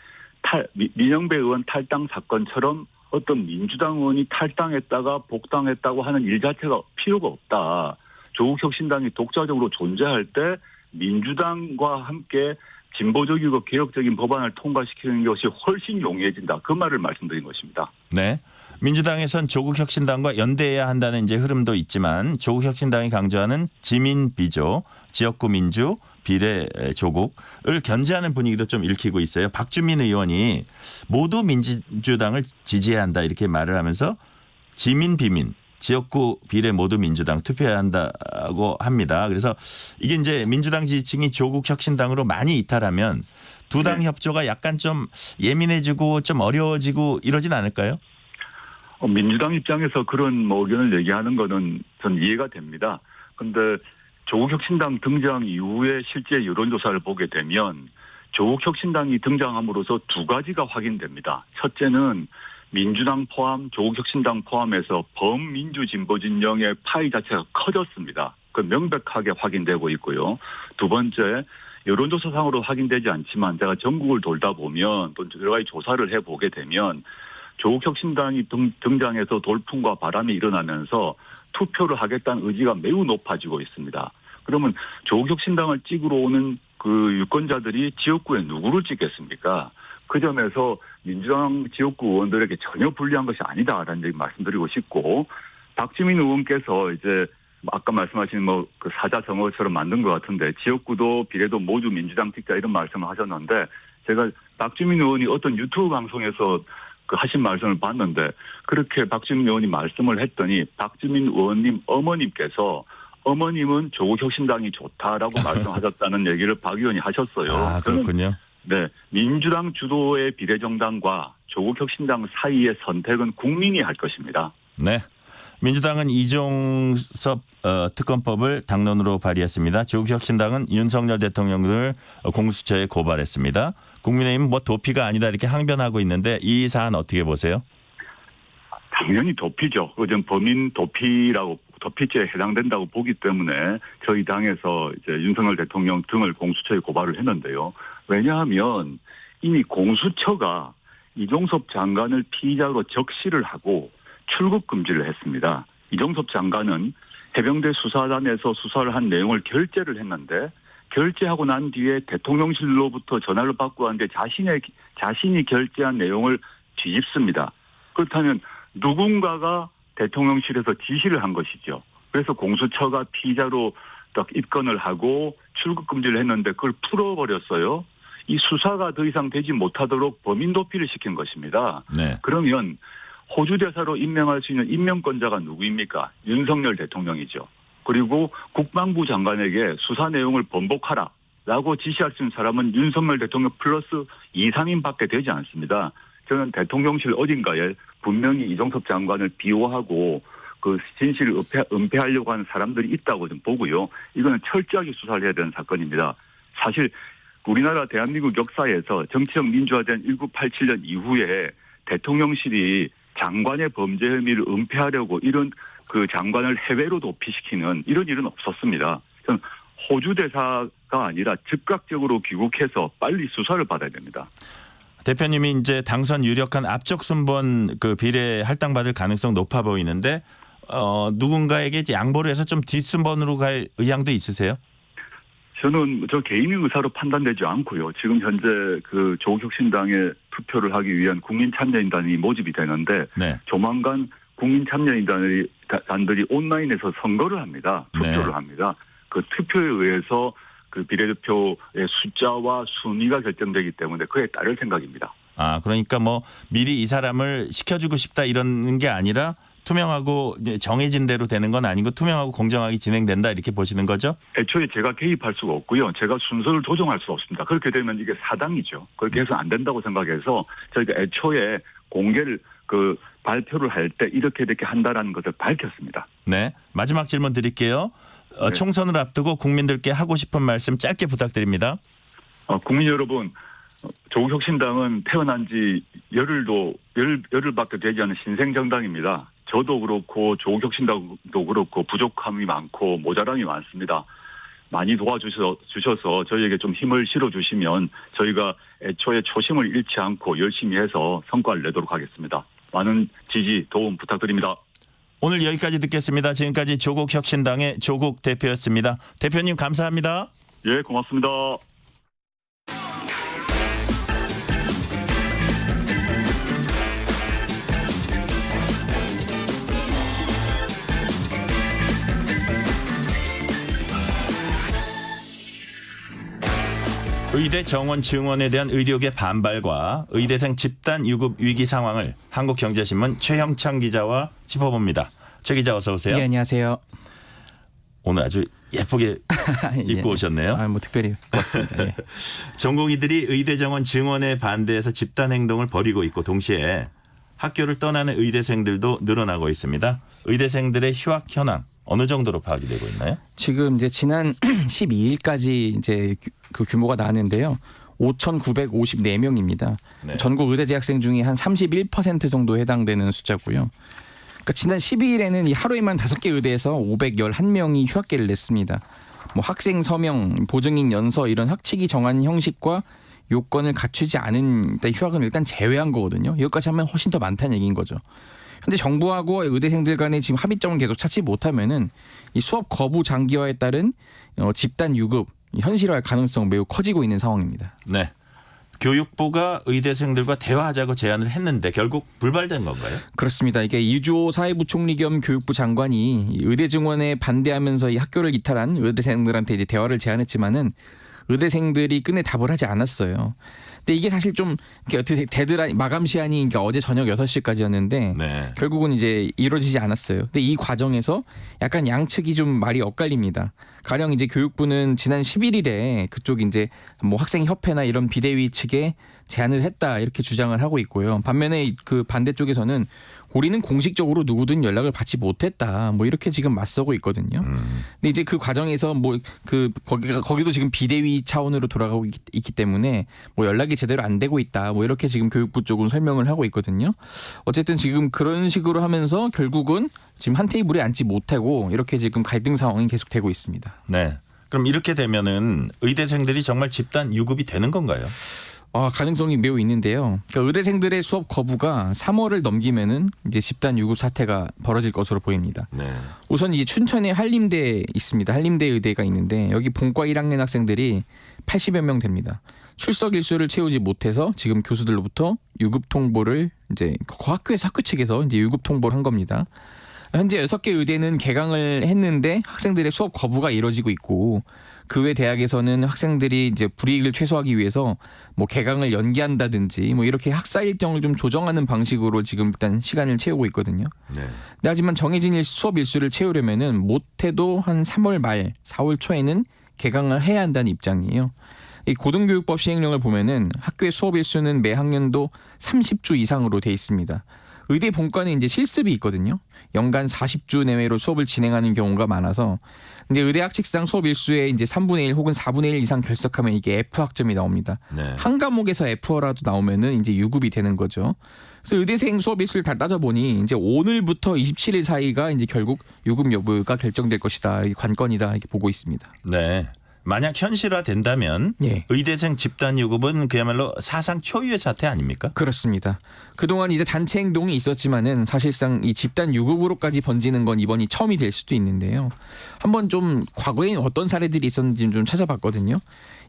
민영배 의원 탈당 사건처럼 어떤 민주당 의원이 탈당했다가 복당했다고 하는 일 자체가 필요가 없다. 조국혁신당이 독자적으로 존재할 때 민주당과 함께 진보적이고 개혁적인 법안을 통과시키는 것이 훨씬 용이해진다. 그 말을 말씀드린 것입니다. 네. 민주당에선 조국혁신당과 연대해야 한다는 이제 흐름도 있지만 조국혁신당이 강조하는 지민 비조, 지역구 민주, 비례 조국을 견제하는 분위기도 좀 읽히고 있어요. 박주민 의원이 모두 민주당을 지지해야 한다 이렇게 말을 하면서 지민 비민, 지역구 비례 모두 민주당 투표해야 한다고 합니다. 그래서 이게 이제 민주당 지지층이 조국혁신당으로 많이 이탈하면 두 당 협조가 약간 좀 예민해지고 좀 어려워지고 이러진 않을까요? 민주당 입장에서 그런 의견을 얘기하는 거는 전 이해가 됩니다. 그런데 조국혁신당 등장 이후에 실제 여론조사를 보게 되면 조국혁신당이 등장함으로써 두 가지가 확인됩니다. 첫째는 민주당 포함 조국혁신당 포함해서 범민주진보 진영의 파이 자체가 커졌습니다. 그 명백하게 확인되고 있고요. 두 번째 여론조사상으로 확인되지 않지만 제가 전국을 돌다 보면 또 여러 가지 조사를 해보게 되면 조국혁신당이 등장해서 돌풍과 바람이 일어나면서 투표를 하겠다는 의지가 매우 높아지고 있습니다. 그러면 조국혁신당을 찍으러 오는 그 유권자들이 지역구에 누구를 찍겠습니까? 그 점에서 민주당 지역구 의원들에게 전혀 불리한 것이 아니다라는 얘기 말씀드리고 싶고 박주민 의원께서 이제 아까 말씀하신 그 사자성어처럼 만든 것 같은데 지역구도 비례도 모두 민주당 찍자 이런 말씀을 하셨는데 제가 박주민 의원이 어떤 유튜브 방송에서 하신 말씀을 봤는데 그렇게 박주민 의원이 말씀을 했더니 박주민 의원님 어머님께서 어머님은 조국혁신당이 좋다라고 말씀하셨다는 얘기를 박 의원이 하셨어요. 아, 그렇군요. 네, 민주당 주도의 비례정당과 조국혁신당 사이의 선택은 국민이 할 것입니다. 네. 민주당은 이종섭 특검법을 당론으로 발의했습니다. 조국혁신당은 윤석열 대통령을 공수처에 고발했습니다. 국민의힘은 도피가 아니다 이렇게 항변하고 있는데 이 사안 어떻게 보세요? 당연히 도피죠. 그건 범인 도피죄에 해당된다고 보기 때문에 저희 당에서 이제 윤석열 대통령 등을 공수처에 고발을 했는데요. 왜냐하면 이미 공수처가 이종섭 장관을 피의자로 적시를 하고 출국 금지를 했습니다. 이종섭 장관은 해병대 수사단에서 수사를 한 내용을 결재를 했는데 결재하고 난 뒤에 대통령실로부터 전화를 받고 왔는데 자신이 결재한 내용을 뒤집습니다. 그렇다면 누군가가 대통령실에서 지시를 한 것이죠. 그래서 공수처가 피의자로 딱 입건을 하고 출국 금지를 했는데 그걸 풀어버렸어요. 이 수사가 더 이상 되지 못하도록 범인 도피를 시킨 것입니다. 네. 그러면 호주 대사로 임명할 수 있는 임명권자가 누구입니까? 윤석열 대통령이죠. 그리고 국방부 장관에게 수사 내용을 번복하라라고 지시할 수 있는 사람은 윤석열 대통령 플러스 2, 3인밖에 되지 않습니다. 저는 대통령실 어딘가에 분명히 이종섭 장관을 비호하고 그 진실을 은폐하려고 하는 사람들이 있다고 좀 보고요. 이거는 철저하게 수사를 해야 되는 사건입니다. 사실 우리나라 대한민국 역사에서 정치적 민주화된 1987년 이후에 대통령실이 장관의 범죄 혐의를 은폐하려고 이런 그 장관을 해외로 도피시키는 이런 일은 없었습니다. 저는 호주 대사가 아니라 즉각적으로 귀국해서 빨리 수사를 받아야 됩니다. 대표님이 이제 당선 유력한 앞쪽 순번 그 비례 할당받을 가능성 높아 보이는데 누군가에게 이제 양보를 해서 좀 뒷순번으로 갈 의향도 있으세요? 저는 저 개인의 의사로 판단되지 않고요. 지금 현재 그 조국혁신당에 투표를 하기 위한 국민참여인단이 모집이 되는데 네. 조만간 국민참여인단들이 온라인에서 선거를 합니다. 투표를 네. 합니다. 그 투표에 의해서 그 비례대표의 숫자와 순위가 결정되기 때문에 그에 따를 생각입니다. 아, 그러니까 뭐 미리 이 사람을 시켜주고 싶다 이런 게 아니라 투명하고 정해진 대로 되는 건 아니고 투명하고 공정하게 진행된다 이렇게 보시는 거죠? 애초에 제가 개입할 수가 없고요. 제가 순서를 조정할 수 없습니다. 그렇게 되면 이게 사당이죠. 그렇게 해서 안 된다고 생각해서 저희가 애초에 공개를 그 발표를 할 때 이렇게 한다라는 것을 밝혔습니다. 네. 마지막 질문 드릴게요. 네. 총선을 앞두고 국민들께 하고 싶은 말씀 짧게 부탁드립니다. 국민 여러분, 조국혁신당은 태어난 지 열흘밖에 되지 않은 신생정당입니다. 저도 그렇고 조국혁신당도 그렇고 부족함이 많고 모자람이 많습니다. 많이 도와주셔서 저희에게 좀 힘을 실어주시면 저희가 애초에 초심을 잃지 않고 열심히 해서 성과를 내도록 하겠습니다. 많은 지지, 도움 부탁드립니다. 오늘 여기까지 듣겠습니다. 지금까지 조국혁신당의 조국 대표였습니다. 대표님 감사합니다. 예, 고맙습니다. 의대 정원 증원에 대한 의료계 반발과 의대생 집단 유급 위기 상황을 한국경제신문 최형창 기자와 짚어봅니다. 최 기자 어서 오세요. 예, 안녕하세요. 오늘 아주 예쁘게 입고 예. 오셨네요. 뭐 특별히 고맙습니다. 예. 전공의들이 의대 정원 증원에 반대해서 집단 행동을 벌이고 있고 동시에 학교를 떠나는 의대생들도 늘어나고 있습니다. 의대생들의 휴학 현황 어느 정도로 파악이 되고 있나요? 지금 이제 지난 12일까지 이제 그 규모가 나왔는데요. 5,954명입니다. 네. 전국 의대 재학생 중에 한 31% 정도 해당되는 숫자고요. 그러니까 지난 12일에는 이 하루에만 5개 의대에서 511명이 휴학계를 냈습니다. 뭐 학생 서명, 보증인 연서 이런 학칙이 정한 형식과 요건을 갖추지 않은 일단 휴학은 일단 제외한 거거든요. 여기까지 하면 훨씬 더 많다는 얘기인 거죠. 근데 정부하고 의대생들 간에 지금 합의점을 계속 찾지 못하면은 이 수업 거부 장기화에 따른 집단 유급 현실화할 가능성 매우 커지고 있는 상황입니다. 네. 교육부가 의대생들과 대화하자고 제안을 했는데 결국 불발된 건가요? 그렇습니다. 이게 이주호 사회부총리 겸 교육부 장관이 의대 증원에 반대하면서 이 학교를 이탈한 의대생들한테 이제 대화를 제안했지만은 의대생들이 끝내 답을 하지 않았어요. 근데 이게 사실 좀 데드라인 마감 시한이 그러니까 어제 저녁 6시까지였는데 네. 결국은 이제 이루어지지 않았어요. 근데 이 과정에서 약간 양측이 좀 말이 엇갈립니다. 가령 이제 교육부는 지난 11일에 그쪽 이제 뭐 학생협회나 이런 비대위 측에 제안을 했다 이렇게 주장을 하고 있고요. 반면에 그 반대쪽에서는 우리는 공식적으로 누구든 연락을 받지 못했다. 뭐 이렇게 지금 맞서고 있거든요. 근데 이제 그 과정에서 뭐 그 거기도 지금 비대위 차원으로 돌아가고 있기 때문에 뭐 연락이 제대로 안 되고 있다. 뭐 이렇게 지금 교육부 쪽은 설명을 하고 있거든요. 어쨌든 지금 그런 식으로 하면서 결국은 지금 한 테이블에 앉지 못하고 이렇게 지금 갈등 상황이 계속되고 있습니다. 네. 그럼 이렇게 되면은 의대생들이 정말 집단 유급이 되는 건가요? 가능성이 매우 있는데요. 그러니까 의대생들의 수업 거부가 3월을 넘기면은 이제 집단 유급 사태가 벌어질 것으로 보입니다. 네. 우선 이 춘천에 한림대 있습니다. 한림대 의대가 있는데 여기 본과 1학년 학생들이 80여 명 됩니다. 출석 일수를 채우지 못해서 지금 교수들로부터 유급 통보를 이제 학교 측에서 이제 유급 통보를 한 겁니다. 현재 6개 의대는 개강을 했는데 학생들의 수업 거부가 이뤄지고 있고 그 외 대학에서는 학생들이 이제 불이익을 최소화하기 위해서 뭐 개강을 연기한다든지 뭐 이렇게 학사 일정을 좀 조정하는 방식으로 지금 일단 시간을 채우고 있거든요. 네. 하지만 정해진 수업 일수를 채우려면은 못해도 한 3월 말, 4월 초에는 개강을 해야 한다는 입장이에요. 이 고등교육법 시행령을 보면은 학교의 수업 일수는 매 학년도 30주 이상으로 돼 있습니다. 의대 본과는 이제 실습이 있거든요. 연간 40주 내외로 수업을 진행하는 경우가 많아서 근데 의대 학칙상 수업 일수의 이제 3분의 1 혹은 4분의 1 이상 결석하면 이게 F 학점이 나옵니다. 네. 한 과목에서 F라도 나오면은 이제 유급이 되는 거죠. 그래서 의대생 수업 일수를 다 따져보니 이제 오늘부터 27일 사이가 이제 결국 유급 여부가 결정될 것이다. 이게 관건이다 이렇게 보고 있습니다. 네. 만약 현실화된다면 예. 의대생 집단 유급은 그야말로 사상 초유의 사태 아닙니까? 그렇습니다. 그동안 이제 단체 행동이 있었지만은 사실상 이 집단 유급으로까지 번지는 건 이번이 처음이 될 수도 있는데요. 한번 좀 과거에 어떤 사례들이 있었는지 좀 찾아봤거든요.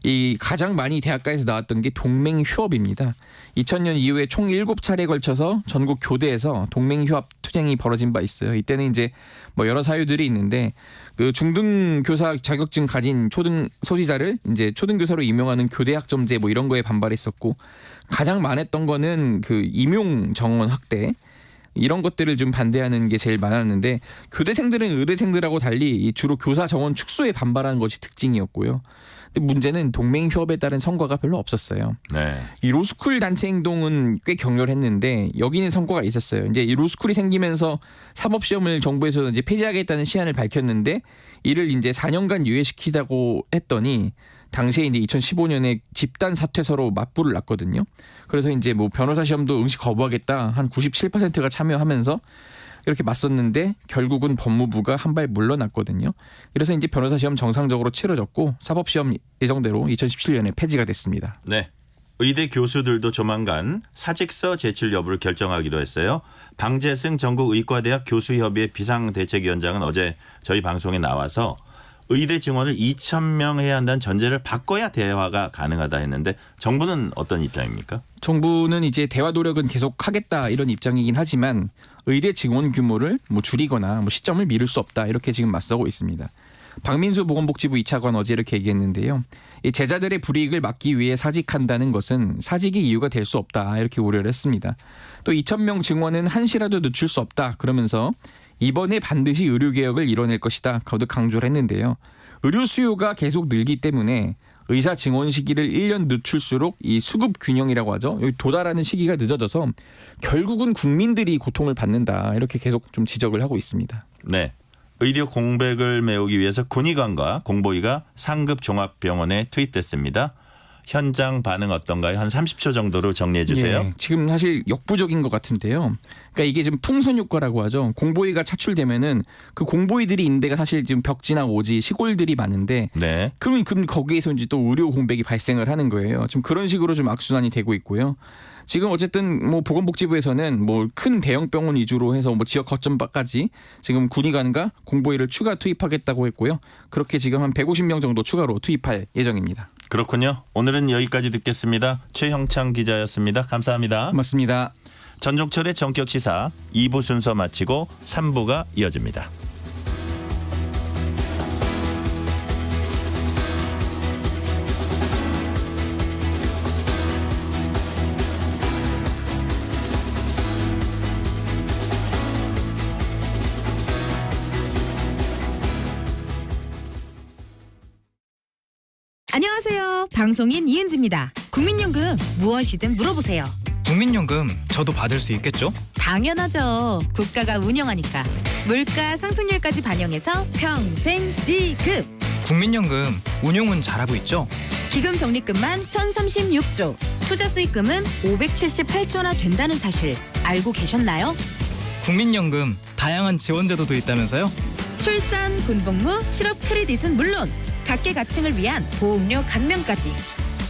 이 가장 많이 대학가에서 나왔던 게 동맹휴업입니다. 2000년 이후에 총 7차례에 걸쳐서 전국 교대에서 동맹휴업 투쟁이 벌어진 바 있어요. 이때는 이제 뭐 여러 사유들이 있는데 그 중등교사 자격증 가진 초등 소지자를 이제 초등교사로 임용하는 교대학점제 뭐 이런 거에 반발했었고 가장 많았던 거는 그 임용 정원 확대 이런 것들을 좀 반대하는 게 제일 많았는데 교대생들은 의대생들하고 달리 이 주로 교사 정원 축소에 반발하는 것이 특징이었고요. 근데 문제는 동맹휴업에 따른 성과가 별로 없었어요. 네. 이 로스쿨 단체 행동은 꽤 격렬했는데 여기는 성과가 있었어요. 이제 이 로스쿨이 생기면서 사법시험을 정부에서 이제 폐지하겠다는 시한을 밝혔는데 이를 이제 4년간 유예시키자고 했더니 당시에 이제 2015년에 집단 사퇴서로 맞불을 놨거든요. 그래서 이제 뭐 변호사 시험도 응시 거부하겠다 한 97%가 참여하면서 이렇게 맞섰는데 결국은 법무부가 한 발 물러났거든요. 그래서 이제 변호사 시험 정상적으로 치러졌고 사법 시험 예정대로 2017년에 폐지가 됐습니다. 네. 의대 교수들도 조만간 사직서 제출 여부를 결정하기로 했어요. 방재승 전국의과대학 교수협의회 비상대책위원장은 어제 저희 방송에 나와서 의대 증원을 2,000명 해야 한다는 전제를 바꿔야 대화가 가능하다 했는데 정부는 어떤 입장입니까? 정부는 이제 대화 노력은 계속하겠다 이런 입장이긴 하지만 의대 증원 규모를 뭐 줄이거나 뭐 시점을 미룰 수 없다 이렇게 지금 맞서고 있습니다. 박민수 보건복지부 2차관 어제 이렇게 얘기했는데요. 이 제자들의 불이익을 막기 위해 사직한다는 것은 사직이 이유가 될 수 없다 이렇게 우려를 했습니다. 또 2,000명 증원은 한시라도 늦출 수 없다 그러면서 이번에 반드시 의료개혁을 이뤄낼 것이다 거듭 강조를 했는데요. 의료 수요가 계속 늘기 때문에 의사 증원 시기를 1년 늦출수록 이 수급 균형이라고 하죠. 여기 도달하는 시기가 늦어져서 결국은 국민들이 고통을 받는다 이렇게 계속 좀 지적을 하고 있습니다. 네. 의료 공백을 메우기 위해서 군의관과 공보위가 상급 종합병원에 투입됐습니다. 현장 반응 어떤가요? 한 30초 정도로 정리해 주세요. 예, 지금 사실 역부족인 것 같은데요. 그러니까 이게 지금 풍선 효과라고 하죠. 공보위가 차출되면은 그 공보위들이 있는 데가 사실 지금 벽지나 오지 시골들이 많은데 네. 그럼 거기에서 이제 또 의료 공백이 발생을 하는 거예요. 지금 그런 식으로 좀 악순환이 되고 있고요. 지금 어쨌든 뭐 보건복지부에서는 뭐 큰 대형 병원 위주로 해서 뭐 지역 거점까지 지금 군의관과 공보위를 추가 투입하겠다고 했고요. 그렇게 지금 한 150명 정도 추가로 투입할 예정입니다. 그렇군요. 오늘은 여기까지 듣겠습니다. 최형창 기자였습니다. 감사합니다. 고맙습니다. 전종철의 전격시사 2부 순서 마치고 3부가 이어집니다. 안녕하세요. 방송인 이은지입니다. 국민연금 무엇이든 물어보세요. 국민연금 저도 받을 수 있겠죠? 당연하죠. 국가가 운영하니까. 물가 상승률까지 반영해서 평생 지급. 국민연금 운용은 잘하고 있죠? 기금 적립금만 1,036조, 투자 수익금은 578조나 된다는 사실 알고 계셨나요? 국민연금 다양한 지원 제도도 있다면서요? 출산, 군복무, 실업 크레딧은 물론 각계각층을 위한 보험료 감면까지.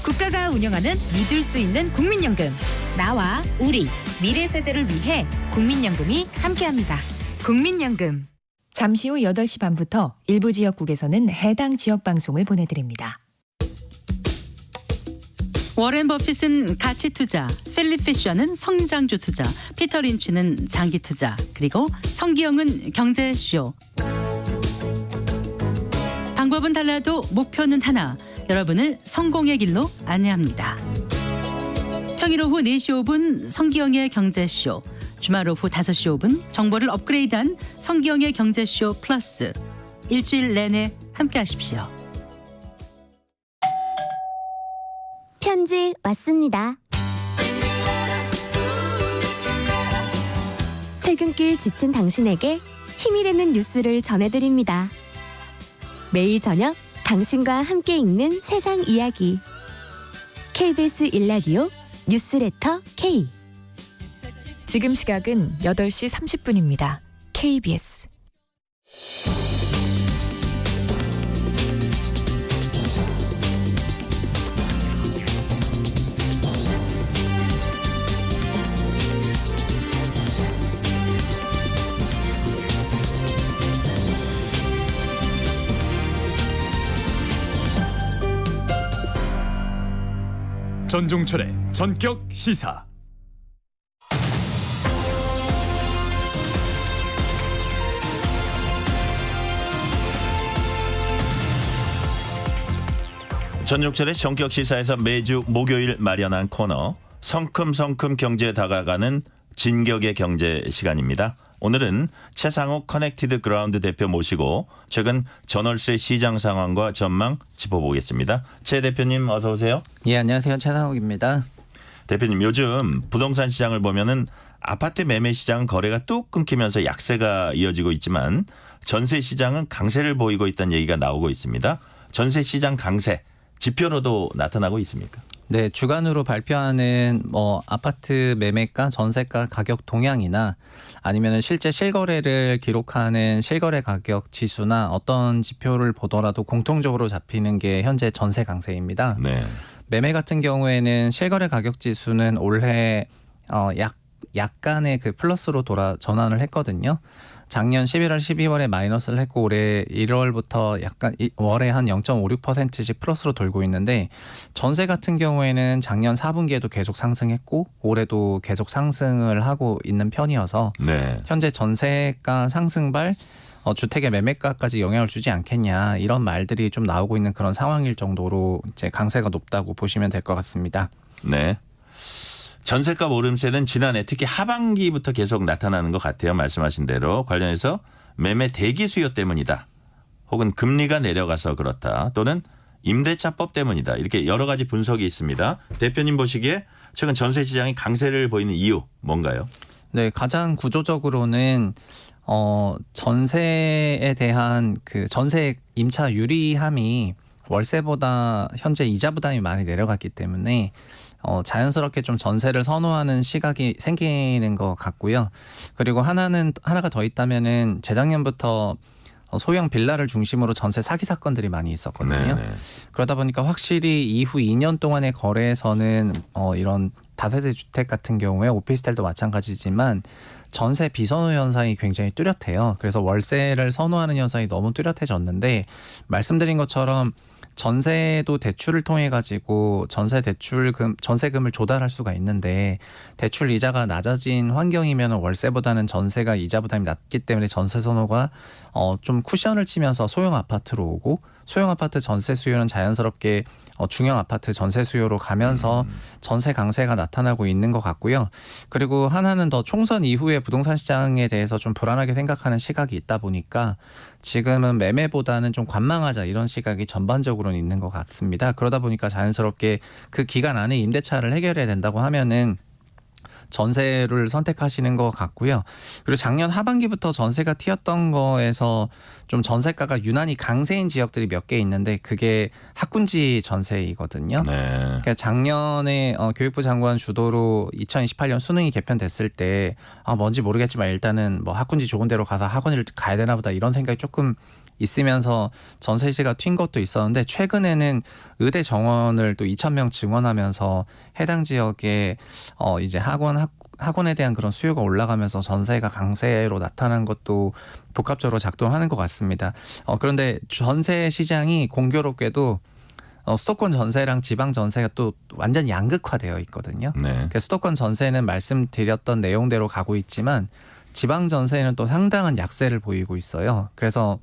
국가가 운영하는 믿을 수 있는 국민연금. 나와 우리 미래 세대를 위해 국민연금이 함께합니다. 국민연금. 잠시 후 8시 반부터 일부 지역국에서는 해당 지역 방송을 보내드립니다. 워렌 버핏은 가치 투자, 필립 피셔는 성장주 투자, 피터 린치는 장기 투자, 그리고 성기영은 경제쇼. 방법은 달라도 목표는 하나. 여러분을 성공의 길로 안내합니다. 평일 오후 4시 5분 성기영의 경제쇼, 주말 오후 5시 5분 정보를 업그레이드한 성기영의 경제쇼 플러스. 일주일 내내 함께하십시오. 편지 왔습니다. 퇴근길 지친 당신에게 힘이 되는 뉴스를 전해드립니다. 매일 저녁 당신과 함께 읽는 세상 이야기. KBS 1라디오 뉴스레터 K. 지금 시각은 8시 30분입니다. KBS. 전종철의 전격 시사. 전종철의 전격 시사에서 매주 목요일 마련한 코너 성큼성큼 경제에 다가가는 진격의 경제 시간입니다. 오늘은 최상욱 커넥티드 그라운드 대표 모시고 최근 전월세 시장 상황과 전망 짚어보겠습니다. 최 대표님 어서 오세요. 예, 안녕하세요. 최상욱입니다. 대표님, 요즘 부동산 시장을 보면은 아파트 매매 시장은 거래가 뚝 끊기면서 약세가 이어지고 있지만 전세 시장은 강세를 보이고 있다는 얘기가 나오고 있습니다. 전세 시장 강세 지표로도 나타나고 있습니까? 네, 주간으로 발표하는 아파트 매매가, 전세가 가격 동향이나 아니면 실제 실거래를 기록하는 실거래 가격 지수나 어떤 지표를 보더라도 공통적으로 잡히는 게 현재 전세 강세입니다. 네. 매매 같은 경우에는 실거래 가격 지수는 올해 약간의 그 플러스로 전환을 했거든요. 작년 11월, 12월에 마이너스를 했고 올해 1월부터 약간 월에 한 0.56%씩 플러스로 돌고 있는데 전세 같은 경우에는 작년 4분기에도 계속 상승했고 올해도 계속 상승을 하고 있는 편이어서 네. 현재 전세가 상승발 주택의 매매가까지 영향을 주지 않겠냐 이런 말들이 좀 나오고 있는 그런 상황일 정도로 이제 강세가 높다고 보시면 될 것 같습니다. 네. 전세값 오름세는 지난해 특히 하반기부터 계속 나타나는 것 같아요. 말씀하신 대로 관련해서 매매 대기 수요 때문이다. 혹은 금리가 내려가서 그렇다. 또는 임대차법 때문이다. 이렇게 여러 가지 분석이 있습니다. 대표님 보시기에 최근 전세 시장이 강세를 보이는 이유 뭔가요? 네, 가장 구조적으로는 전세에 대한 그 전세 임차 유리함이 월세보다 현재 이자 부담이 많이 내려갔기 때문에 자연스럽게 좀 전세를 선호하는 시각이 생기는 것 같고요. 그리고 하나가 더 있다면은 재작년부터 소형 빌라를 중심으로 전세 사기 사건들이 많이 있었거든요. 네네. 그러다 보니까 확실히 이후 2년 동안의 거래에서는 이런 다세대 주택 같은 경우에 오피스텔도 마찬가지지만 전세 비선호 현상이 굉장히 뚜렷해요. 그래서 월세를 선호하는 현상이 너무 뚜렷해졌는데 말씀드린 것처럼 전세도 대출을 통해 가지고 전세금을 조달할 수가 있는데 대출 이자가 낮아진 환경이면 월세보다는 전세가 이자 부담이 낮기 때문에 전세 선호가 좀 쿠션을 치면서 소형 아파트로 오고 소형 아파트 전세 수요는 자연스럽게 중형 아파트 전세 수요로 가면서 전세 강세가 나타나고 있는 것 같고요. 그리고 하나는 더 총선 이후에 부동산 시장에 대해서 좀 불안하게 생각하는 시각이 있다 보니까 지금은 매매보다는 좀 관망하자 이런 시각이 전반적으로는 있는 것 같습니다. 그러다 보니까 자연스럽게 그 기간 안에 임대차를 해결해야 된다고 하면은 전세를 선택하시는 것 같고요. 그리고 작년 하반기부터 전세가 튀었던 거에서 좀 전세가가 유난히 강세인 지역들이 몇 개 있는데 그게 학군지 전세이거든요. 네. 그러니까 작년에 교육부 장관 주도로 2028년 수능이 개편됐을 때 뭔지 모르겠지만 일단은 뭐 학군지 좋은 데로 가서 학원을 가야 되나 보다 이런 생각이 조금 있으면서 전세시가 튄 것도 있었는데 최근에는 의대 정원을 또 2,000명 증원하면서 해당 지역에 이제 학원에 대한 그런 수요가 올라가면서 전세가 강세로 나타난 것도 복합적으로 작동하는 것 같습니다. 그런데 전세 시장이 공교롭게도 수도권 전세랑 지방 전세가 또 완전 양극화되어 있거든요. 네. 그래서 수도권 전세는 말씀드렸던 내용대로 가고 있지만 지방 전세는 또 상당한 약세를 보이고 있어요. 그래서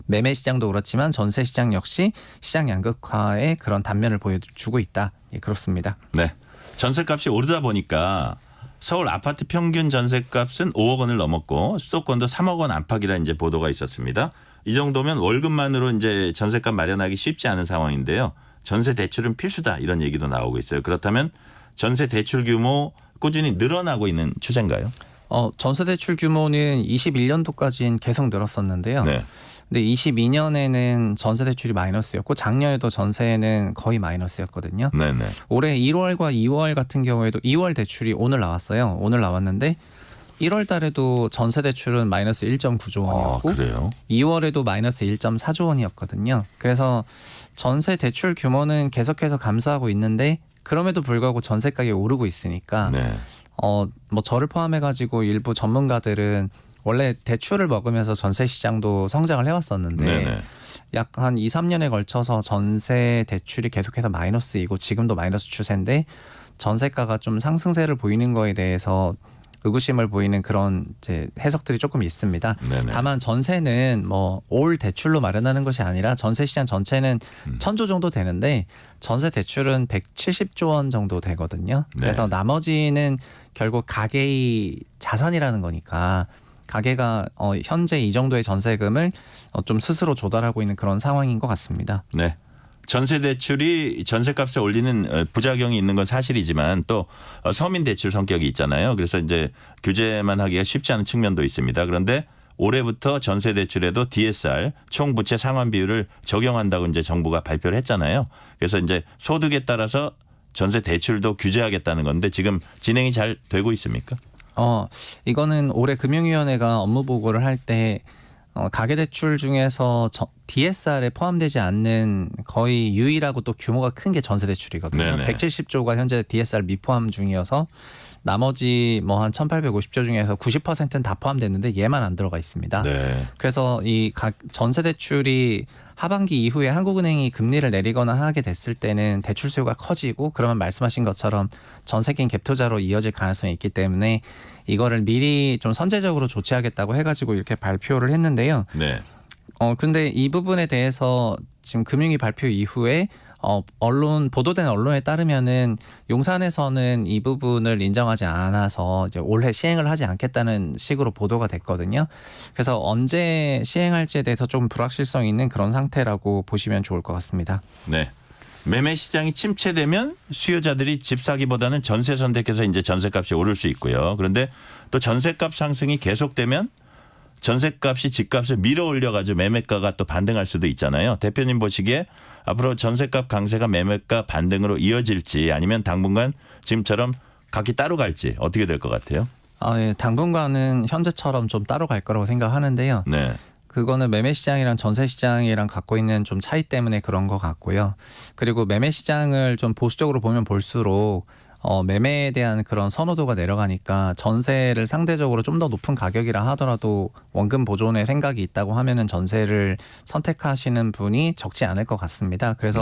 매매 시장도 그렇지만 전세 시장 역시 시장 양극화의 그런 단면을 보여주고 있다. 예, 그렇습니다. 네. 전세값이 오르다 보니까 서울 아파트 평균 전세값은 5억 원을 넘었고 수도권도 3억 원 안팎이라 이제 보도가 있었습니다. 이 정도면 월급만으로 이제 전세값 마련하기 쉽지 않은 상황인데요. 전세 대출은 필수다 이런 얘기도 나오고 있어요. 그렇다면 전세 대출 규모 꾸준히 늘어나고 있는 추세인가요? 전세 대출 규모는 21년도까지는 계속 늘었었는데요. 네. 근데 22년에는 전세 대출이 마이너스였고 작년에도 전세는 거의 마이너스였거든요. 네네. 올해 1월과 2월 같은 경우에도 2월 대출이 오늘 나왔어요. 오늘 나왔는데 1월 달에도 전세 대출은 마이너스 1.9조 원이었고 그래요? 2월에도 마이너스 1.4조 원이었거든요. 그래서 전세 대출 규모는 계속해서 감소하고 있는데 그럼에도 불구하고 전세 가격이 오르고 있으니까 네. 뭐 저를 포함해 가지고 일부 전문가들은 원래 대출을 먹으면서 전세 시장도 성장을 해왔었는데 네네. 약 한 2, 3년에 걸쳐서 전세 대출이 계속해서 마이너스이고 지금도 마이너스 추세인데 전세가가 좀 상승세를 보이는 거에 대해서 의구심을 보이는 그런 이제 해석들이 조금 있습니다. 네네. 다만 전세는 뭐 올 대출로 마련하는 것이 아니라 전세 시장 전체는 1,000조 정도 되는데 전세 대출은 170조 원 정도 되거든요. 그래서 나머지는 결국 가계의 자산이라는 거니까 가계가 현재 이 정도의 전세금을 좀 스스로 조달하고 있는 그런 상황인 것 같습니다. 네. 전세 대출이 전세값을 올리는 부작용이 있는 건 사실이지만 또 서민 대출 성격이 있잖아요. 그래서 이제 규제만 하기가 쉽지 않은 측면도 있습니다. 그런데 올해부터 전세 대출에도 DSR 총 부채 상환 비율을 적용한다고 이제 정부가 발표를 했잖아요. 그래서 이제 소득에 따라서 전세 대출도 규제하겠다는 건데 지금 진행이 잘 되고 있습니까? 이거는 올해 금융위원회가 업무 보고를 할 때 가계대출 중에서 DSR에 포함되지 않는 거의 유일하고 또 규모가 큰 게 전세대출이거든요. 네네. 170조가 현재 DSR 미포함 중이어서 나머지 뭐 한 1,850조 중에서 90%는 다 포함됐는데 얘만 안 들어가 있습니다. 네. 그래서 이 전세대출이 하반기 이후에 한국은행이 금리를 내리거나 하게 됐을 때는 대출 수요가 커지고 그러면 말씀하신 것처럼 전세기인 갭 투자로 이어질 가능성이 있기 때문에 이거를 미리 좀 선제적으로 조치하겠다고 해가지고 이렇게 발표를 했는데요. 네. 근데 이 부분에 대해서 지금 금융위 발표 이후에 보도된 언론에 따르면은 용산에서는 이 부분을 인정하지 않아서 이제 올해 시행을 하지 않겠다는 식으로 보도가 됐거든요. 그래서 언제 시행할지에 대해서 좀 불확실성이 있는 그런 상태라고 보시면 좋을 것 같습니다. 네. 매매 시장이 침체되면 수요자들이 집 사기보다는 전세 선택해서 이제 전세값이 오를 수 있고요. 그런데 또 전세값 상승이 계속되면 전세값이 집값을 밀어 올려가지고 매매가가 또 반등할 수도 있잖아요. 대표님 보시기에 앞으로 전세값 강세가 매매가 반등으로 이어질지 아니면 당분간 지금처럼 각기 따로 갈지 어떻게 될 것 같아요? 예, 당분간은 현재처럼 좀 따로 갈 거라고 생각하는데요. 네. 그거는 매매 시장이랑 전세 시장이랑 갖고 있는 좀 차이 때문에 그런 것 같고요. 그리고 매매 시장을 좀 보수적으로 보면 볼수록 매매에 대한 그런 선호도가 내려가니까 전세를 상대적으로 좀 더 높은 가격이라 하더라도 원금 보존의 생각이 있다고 하면은 전세를 선택하시는 분이 적지 않을 것 같습니다. 그래서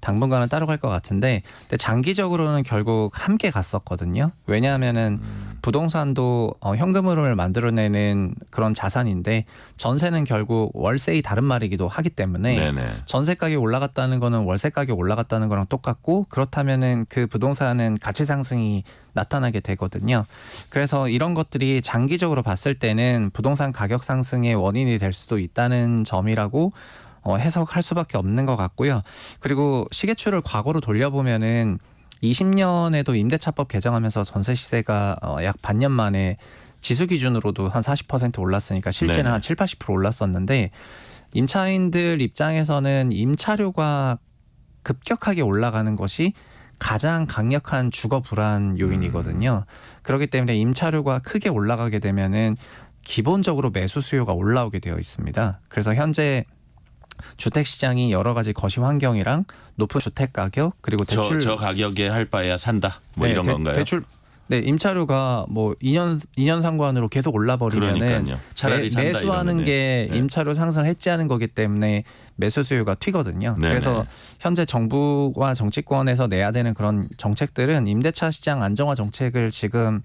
당분간은 따로 갈 것 같은데 근데 장기적으로는 결국 함께 갔었거든요. 왜냐하면은 부동산도 현금흐름을 만들어내는 그런 자산인데 전세는 결국 월세의 다른 말이기도 하기 때문에 전세 가격이 올라갔다는 거는 월세 가격이 올라갔다는 거랑 똑같고 그렇다면은 그 부동산은 가치 상승이 나타나게 되거든요. 그래서 이런 것들이 장기적으로 봤을 때는 부동산 가격 상승의 원인이 될 수도 있다는 점이라고 해석할 수밖에 없는 것 같고요. 그리고 시계추를 과거로 돌려보면은 20년에도 임대차법 개정하면서 전세 시세가 약 반년 만에 지수 기준으로도 한 40% 올랐으니까 실제는 한 7, 80% 올랐었는데 임차인들 입장에서는 임차료가 급격하게 올라가는 것이 가장 강력한 주거 불안 요인이거든요. 그렇기 때문에 임차료가 크게 올라가게 되면은 기본적으로 매수 수요가 올라오게 되어 있습니다. 그래서 현재 주택 시장이 여러 가지 거시 환경이랑 높은 주택 가격 그리고 대출 저 가격에 할 바에야 산다. 뭐 이런 건가요? 대출 임차료가 뭐 2년 상관으로 계속 올라버리면은 차라리 산다 매수하는 게 임차료 상승을 해지하는 거기 때문에 매수 수요가 튀거든요. 그래서 현재 정부와 정치권에서 내야 되는 그런 정책들은 임대차 시장 안정화 정책을 지금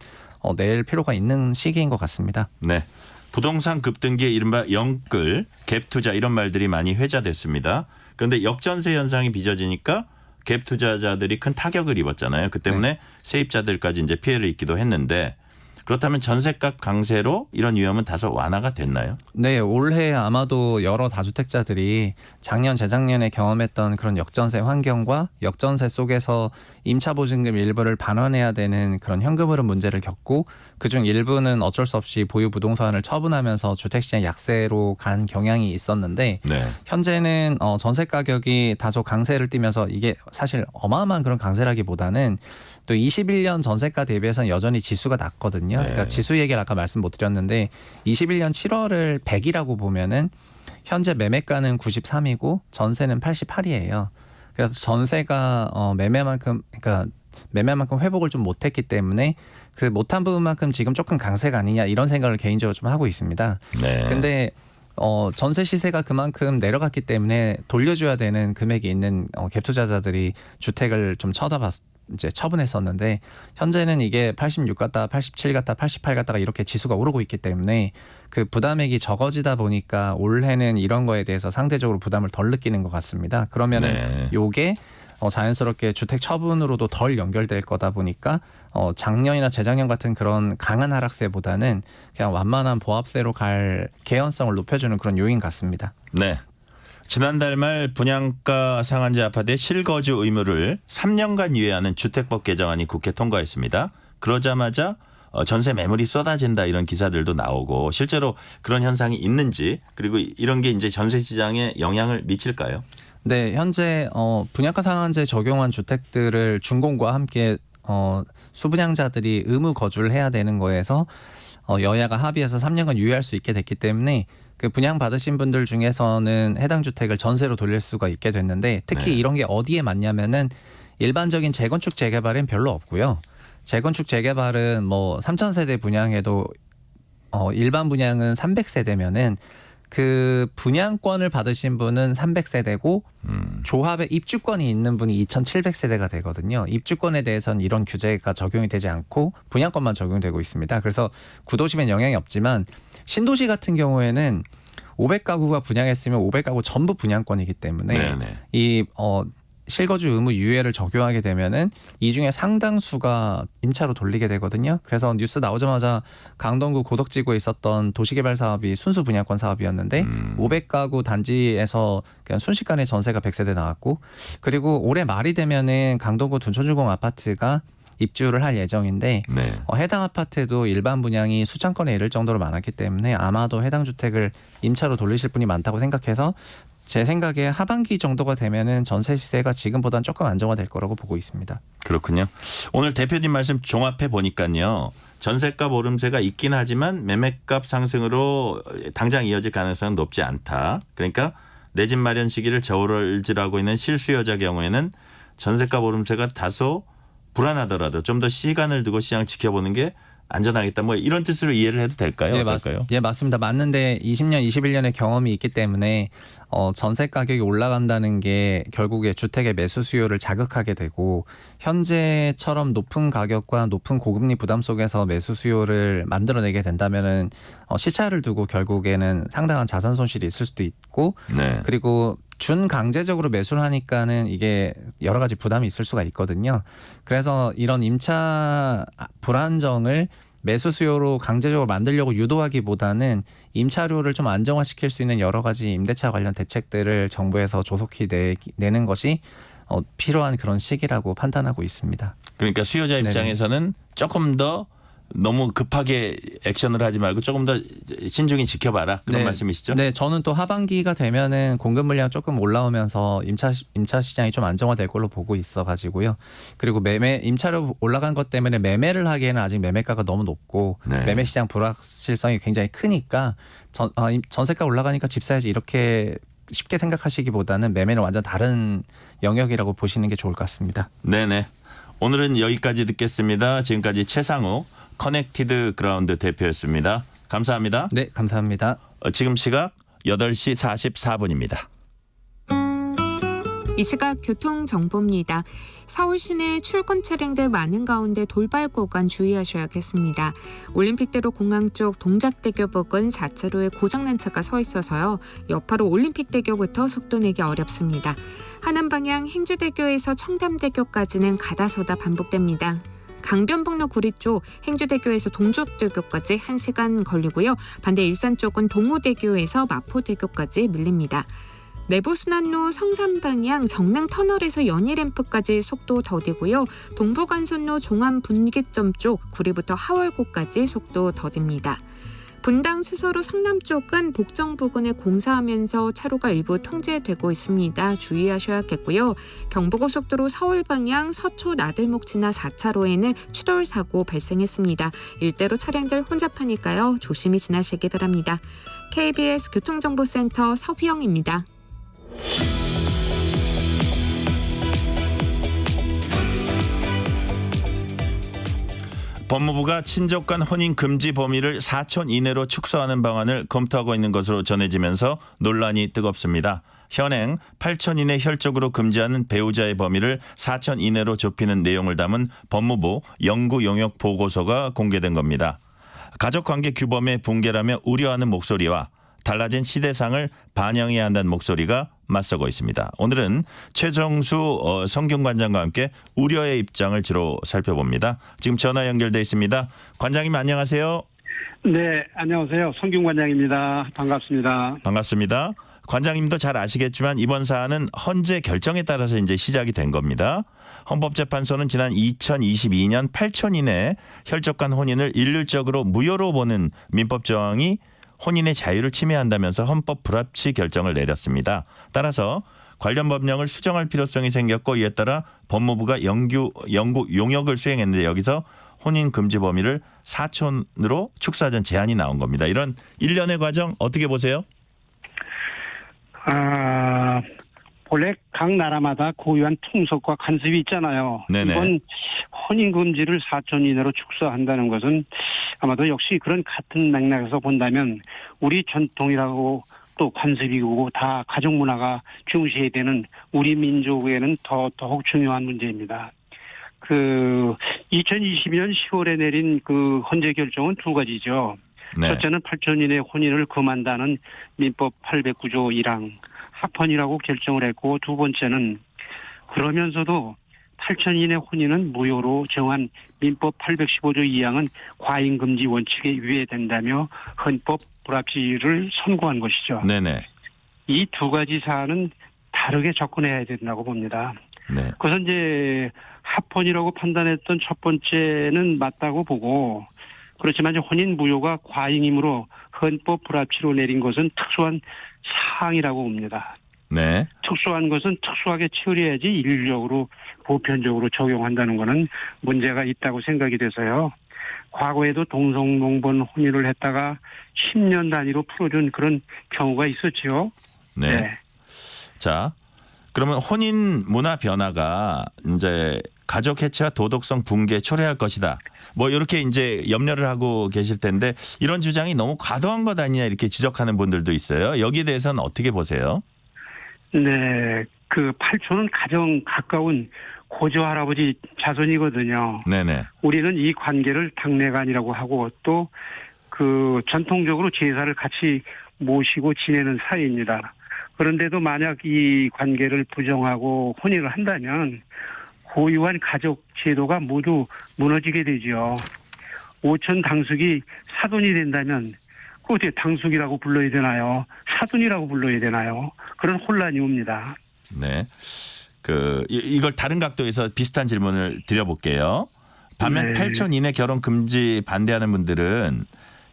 낼 필요가 있는 시기인 것 같습니다. 네. 부동산 급등기에 이른바 영끌, 갭 투자 이런 말들이 많이 회자됐습니다. 그런데 역전세 현상이 빚어지니까 갭 투자자들이 큰 타격을 입었잖아요. 그 때문에 세입자들까지 이제 피해를 입기도 했는데 그렇다면 전셋값 강세로 이런 위험은 다소 완화가 됐나요? 네, 올해 아마도 여러 다주택자들이 작년, 재작년에 경험했던 그런 역전세 환경과 역전세 속에서 임차보증금 일부를 반환해야 되는 그런 현금 흐름 문제를 겪고 그중 일부는 어쩔 수 없이 보유 부동산을 처분하면서 주택시장 약세로 간 경향이 있었는데 네. 현재는 전세 가격이 다소 강세를 띠면서 이게 사실 어마어마한 그런 강세라기보다는 또 21년 전세가 대비해서는 여전히 지수가 낮거든요. 네. 그러니까 지수 얘기를 아까 말씀 못 드렸는데 21년 7월을 100이라고 보면은 현재 매매가는 93이고 전세는 88이에요. 그래서 전세가 매매만큼 회복을 좀 못했기 때문에 그 못한 부분만큼 지금 조금 강세가 아니냐 이런 생각을 개인적으로 좀 하고 있습니다. 네. 근데 전세 시세가 그만큼 내려갔기 때문에 돌려줘야 되는 금액이 있는 갭 투자자들이 주택을 좀 이제 처분했었는데 현재는 이게 86 갔다 87 갔다 88 갔다가 이렇게 지수가 오르고 있기 때문에 그 부담액이 적어지다 보니까 올해는 이런 거에 대해서 상대적으로 부담을 덜 느끼는 것 같습니다. 그러면은 네. 요게 자연스럽게 주택 처분으로도 덜 연결될 거다 보니까 작년이나 재작년 같은 그런 강한 하락세보다는 그냥 완만한 보합세로 갈 개연성을 높여주는 그런 요인 같습니다. 네. 지난달 말 분양가 상한제 아파트의 실거주 의무를 3년간 유예하는 주택법 개정안이 국회 통과했습니다. 그러자마자 전세 매물이 쏟아진다 이런 기사들도 나오고 실제로 그런 현상이 있는지 그리고 이런 게 이제 전세 시장에 영향을 미칠까요? 네, 현재 분양가 상한제 적용한 주택들을 준공과 함께 수분양자들이 의무 거주를 해야 되는 거에서 여야가 합의해서 3년간 유예할 수 있게 됐기 때문에 그 분양 받으신 분들 중에서는 해당 주택을 전세로 돌릴 수가 있게 됐는데 특히 네. 이런 게 어디에 맞냐면은 일반적인 재건축 재개발엔 별로 없고요. 재건축 재개발은 뭐 3,000세대 분양해도 일반 분양은 300세대면은 그 분양권을 받으신 분은 300세대고 조합에 입주권이 있는 분이 2,700세대가 되거든요. 입주권에 대해서는 이런 규제가 적용이 되지 않고 분양권만 적용되고 있습니다. 그래서 구도심엔 영향이 없지만 신도시 같은 경우에는 500가구가 분양했으면 500가구 전부 분양권이기 때문에 네네. 이 실거주 의무 유예를 적용하게 되면은 이 중에 상당수가 임차로 돌리게 되거든요. 그래서 뉴스 나오자마자 강동구 고덕지구에 있었던 도시개발 사업이 순수 분양권 사업이었는데 500가구 단지에서 그냥 순식간에 전세가 100세대 나왔고 그리고 올해 말이 되면은 강동구 둔촌주공 아파트가 입주를 할 예정인데 네. 해당 아파트도 일반 분양이 수천 건에 이를 정도로 많았기 때문에 아마도 해당 주택을 임차로 돌리실 분이 많다고 생각해서 제 생각에 하반기 정도가 되면은 전세 시세가 지금보다는 조금 안정화될 거라고 보고 있습니다. 그렇군요. 오늘 대표님 말씀 종합해 보니까요. 전세값 오름세가 있긴 하지만 매매값 상승으로 당장 이어질 가능성은 높지 않다. 그러니까 내 집 마련 시기를 저울질하고 있는 실수요자 경우에는 전세값 오름세가 다소 불안하더라도 좀 더 시간을 두고 시장 지켜보는 게 안전하겠다. 뭐 이런 뜻으로 이해를 해도 될까요? 어떨까요? 예, 맞습니다. 맞는데 20년, 21년의 경험이 있기 때문에 전세 가격이 올라간다는 게 결국에 주택의 매수 수요를 자극하게 되고 현재처럼 높은 가격과 높은 고금리 부담 속에서 매수 수요를 만들어내게 된다면은 시차를 두고 결국에는 상당한 자산 손실이 있을 수도 있고 네. 그리고 준강제적으로 매수를 하니까는 이게 여러 가지 부담이 있을 수가 있거든요. 그래서 이런 임차 불안정을 매수 수요로 강제적으로 만들려고 유도하기보다는 임차료를 좀 안정화시킬 수 있는 여러 가지 임대차 관련 대책들을 정부에서 조속히 내는 것이 필요한 그런 시기라고 판단하고 있습니다. 그러니까 수요자 입장에서는 조금 더 너무 급하게 액션을 하지 말고 조금 더 신중히 지켜봐라 그런 말씀이시죠? 네, 저는 또 하반기가 되면은 공급 물량 조금 올라오면서 임차 시장이 좀 안정화될 걸로 보고 있어가지고요. 그리고 임차료 올라간 것 때문에 매매를 하기에는 아직 매매가가 너무 높고 네. 매매 시장 불확실성이 굉장히 크니까 전세가 올라가니까 집 사야지 이렇게 쉽게 생각하시기보다는 매매는 완전 다른 영역이라고 보시는 게 좋을 것 같습니다. 네네. 오늘은 여기까지 듣겠습니다. 지금까지 최상욱 커넥티드 그라운드 대표였습니다. 감사합니다. 네, 감사합니다. 지금 시각 8시 44분입니다. 이 시각 교통정보입니다. 서울 시내 출근 차량들 많은 가운데 돌발 구간 주의하셔야겠습니다. 올림픽대로 공항 쪽 동작대교 부근 4차로에 고장난 차가 서 있어서요. 여파로 올림픽대교부터 속도 내기 어렵습니다. 하남 방향 행주대교에서 청담대교까지는 가다소다 반복됩니다. 강변북로 구리 쪽 행주대교에서 동족대교까지 1시간 걸리고요. 반대 일산 쪽은 동호대교에서 마포대교까지 밀립니다. 내부순환로 성산 방향 정릉 터널에서 연희램프까지 속도 더디고요. 동부간선로 종암 분기점 쪽 구리부터 하월고까지 속도 더딥니다. 분당 수서로 성남 쪽은 복정 부근에 공사하면서 차로가 일부 통제되고 있습니다. 주의하셔야겠고요. 경부고속도로 서울 방향 서초 나들목 지나 4차로에는 추돌 사고 발생했습니다. 일대로 차량들 혼잡하니까요. 조심히 지나시기 바랍니다. KBS 교통정보센터 서휘영입니다. 법무부가 친족 간 혼인 금지 범위를 사촌 이내로 축소하는 방안을 검토하고 있는 것으로 전해지면서 논란이 뜨겁습니다. 현행 8촌 이내 혈족으로 금지하는 배우자의 범위를 4촌 이내로 좁히는 내용을 담은 법무부 연구 용역 보고서가 공개된 겁니다. 가족관계 규범의 붕괴라며 우려하는 목소리와 달라진 시대상을 반영해야 한다는 목소리가 맞서고 있습니다. 오늘은 최정수 성균관장과 함께 우려의 입장을 주로 살펴봅니다. 지금 전화 연결돼 있습니다. 관장님 안녕하세요. 네, 안녕하세요. 성균관장입니다. 반갑습니다. 반갑습니다. 관장님도 잘 아시겠지만 이번 사안은 헌재 결정에 따라서 이제 시작이 된 겁니다. 헌법재판소는 지난 2022년 8촌 이내 혈족 간 혼인을 일률적으로 무효로 보는 민법 조항이 혼인의 자유를 침해한다면서 헌법 불합치 결정을 내렸습니다. 따라서 관련 법령을 수정할 필요성이 생겼고 이에 따라 법무부가 연구 용역을 수행했는데 여기서 혼인 금지 범위를 4촌으로 축소하자는 제안이 나온 겁니다. 이런 일련의 과정 어떻게 보세요? 원래 각 나라마다 고유한 통속과 간섭이 있잖아요. 네네. 이번 혼인 금지를 4촌 이내로 축소한다는 것은 아마도 역시 그런 같은 맥락에서 본다면 우리 전통이라고 또 관습이고 다 가족 문화가 중시해야 되는 우리 민족에는 더욱 중요한 문제입니다. 2022년 10월에 내린 그 헌재 결정은 두 가지죠. 네. 첫째는 8촌 이내 혼인을 금한다는 민법 809조 1항 합헌이라고 결정을 했고, 두 번째는 그러면서도 8촌 이내 혼인은 무효로 정한 민법 815조 2항은 과잉금지 원칙에 위배된다며 헌법 불합치를 선고한 것이죠. 네네. 이 두 가지 사안은 다르게 접근해야 된다고 봅니다. 네. 그것은 이제 합헌이라고 판단했던 첫 번째는 맞다고 보고, 그렇지만 이제 혼인 무효가 과잉이므로 헌법 불합치로 내린 것은 특수한 사항이라고 봅니다. 네. 특수한 것은 특수하게 처리해야지 일률적으로 보편적으로 적용한다는 것은 문제가 있다고 생각이 돼서요. 과거에도 동성농본 혼인을 했다가 10년 단위로 풀어준 그런 경우가 있었죠. 네. 네. 자, 그러면 혼인 문화 변화가 이제 가족 해체와 도덕성 붕괴 초래할 것이다. 뭐 이렇게 이제 염려를 하고 계실 텐데 이런 주장이 너무 과도한 것 아니냐 이렇게 지적하는 분들도 있어요. 여기에 대해서는 어떻게 보세요? 네, 그 8촌은 가장 가까운 고조 할아버지 자손이거든요. 네네. 우리는 이 관계를 당내간이라고 하고 또 그 전통적으로 제사를 같이 모시고 지내는 사이입니다. 그런데도 만약 이 관계를 부정하고 혼인을 한다면 고유한 가족 제도가 모두 무너지게 되죠. 오촌 당숙이 사돈이 된다면 그 어떻게 당숙이라고 불러야 되나요? 사돈이라고 불러야 되나요? 그런 혼란이 옵니다. 네. 이걸 다른 각도에서 비슷한 질문을 드려볼게요. 반면 네. 8촌 이내 결혼 금지 반대하는 분들은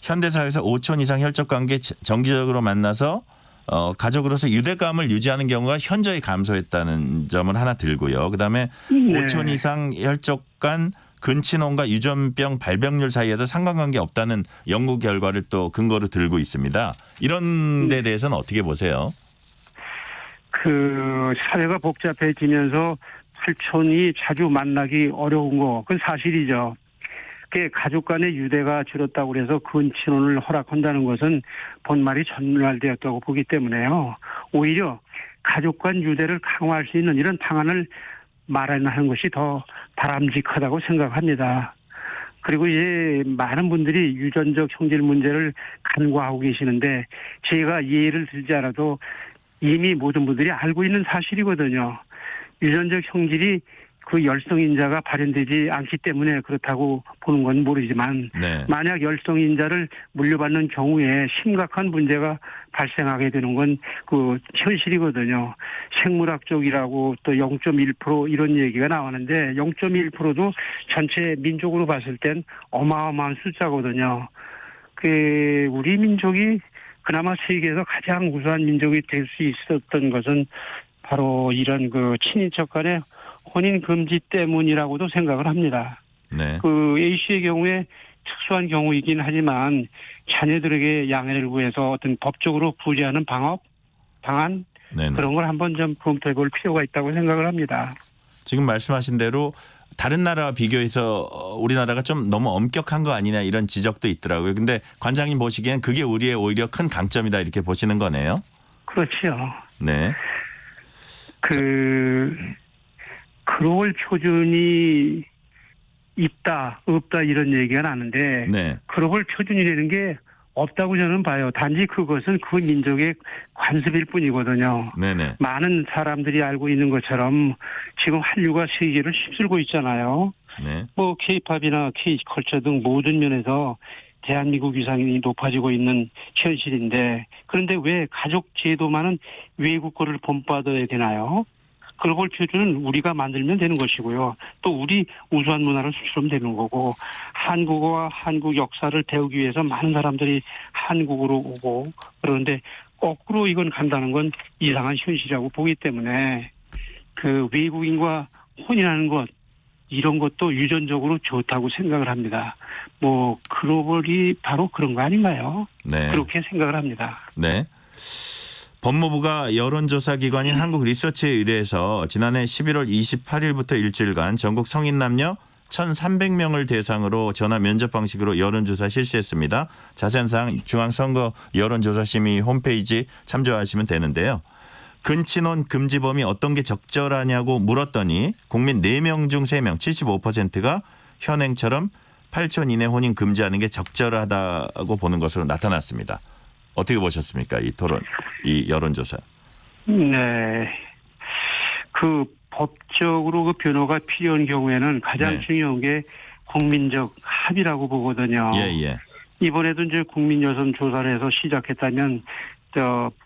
현대사회에서 5촌 이상 혈족 관계 정기적으로 만나서 가족으로서 유대감을 유지하는 경우가 현저히 감소했다는 점을 하나 들고요. 그다음에 네. 5촌 이상 혈족 간 근친혼과 유전병 발병률 사이에도 상관관계 없다는 연구 결과를 또 근거로 들고 있습니다. 이런 데 대해서는 어떻게 보세요? 그 사회가 복잡해지면서 8촌이 자주 만나기 어려운 거 그건 사실이죠. 가족 간의 유대가 줄었다고 해서 근친혼을 허락한다는 것은 본말이 전멸되었다고 보기 때문에요. 오히려 가족 간 유대를 강화할 수 있는 이런 방안을 마련하는 것이 더 바람직하다고 생각합니다. 그리고 이제 많은 분들이 유전적 형질 문제를 간과하고 계시는데 제가 예를 들지 않아도 이미 모든 분들이 알고 있는 사실이거든요. 유전적 형질이 그 열성인자가 발현되지 않기 때문에 그렇다고 보는 건 모르지만 네. 만약 열성인자를 물려받는 경우에 심각한 문제가 발생하게 되는 건 그 현실이거든요. 생물학적이라고 또 0.1% 이런 얘기가 나오는데 0.1%도 전체 민족으로 봤을 땐 어마어마한 숫자거든요. 우리 민족이 그나마 세계에서 가장 우수한 민족이 될 수 있었던 것은 바로 이런 그 친인척 간의 혼인 금지 때문이라고도 생각을 합니다. 네. A씨의 경우에 특수한 경우이긴 하지만 자녀들에게 양해를 구해서 어떤 법적으로 부리하는 방안 네네. 그런 걸 한번 좀 검토해 볼 필요가 있다고 생각을 합니다. 지금 말씀하신 대로 다른 나라와 비교해서 우리나라가 좀 너무 엄격한 거 아니냐 이런 지적도 있더라고요. 근데 관장님 보시기엔 그게 우리의 오히려 큰 강점이다 이렇게 보시는 거네요. 그렇죠. 네. 글로벌 표준이 있다, 없다 이런 얘기가 나는데 네. 글로벌 표준이라는 게 없다고 저는 봐요. 단지 그것은 그 민족의 관습일 뿐이거든요. 네네. 많은 사람들이 알고 있는 것처럼 지금 한류가 세계를 휩쓸고 있잖아요. 네. 뭐 K-팝이나 K-컬처 등 모든 면에서 대한민국 위상이 높아지고 있는 현실인데 그런데 왜 가족 제도만은 외국 거를 본받아야 되나요? 글로벌 표준은 우리가 만들면 되는 것이고요. 또 우리 우수한 문화를 수출하면 되는 거고 한국어와 한국 역사를 배우기 위해서 많은 사람들이 한국으로 오고 그러는데 거꾸로 이건 간다는 건 이상한 현실이라고 보기 때문에 외국인과 혼인하는 것 이런 것도 유전적으로 좋다고 생각을 합니다. 뭐 글로벌이 바로 그런 거 아닌가요? 네. 그렇게 생각을 합니다. 네. 법무부가 여론조사 기관인 한국리서치에 의뢰해서 지난해 11월 28일부터 일주일간 전국 성인 남녀 1,300명을 대상으로 전화 면접 방식으로 여론조사 실시했습니다. 자세한 사항 중앙선거 여론조사심의 홈페이지 참조하시면 되는데요. 근친혼 금지 범위 어떤 게 적절하냐고 물었더니 국민 4명 중 3명 75%가 현행처럼 8촌 이내 혼인 금지하는 게 적절하다고 보는 것으로 나타났습니다. 어떻게 보셨습니까? 이 토론, 이 여론조사. 네. 법적으로 변호가 필요한 경우에는 가장 네. 중요한 게 국민적 합의라고 보거든요. 예. 이번에도 이제 국민 여론 조사를 해서 시작했다면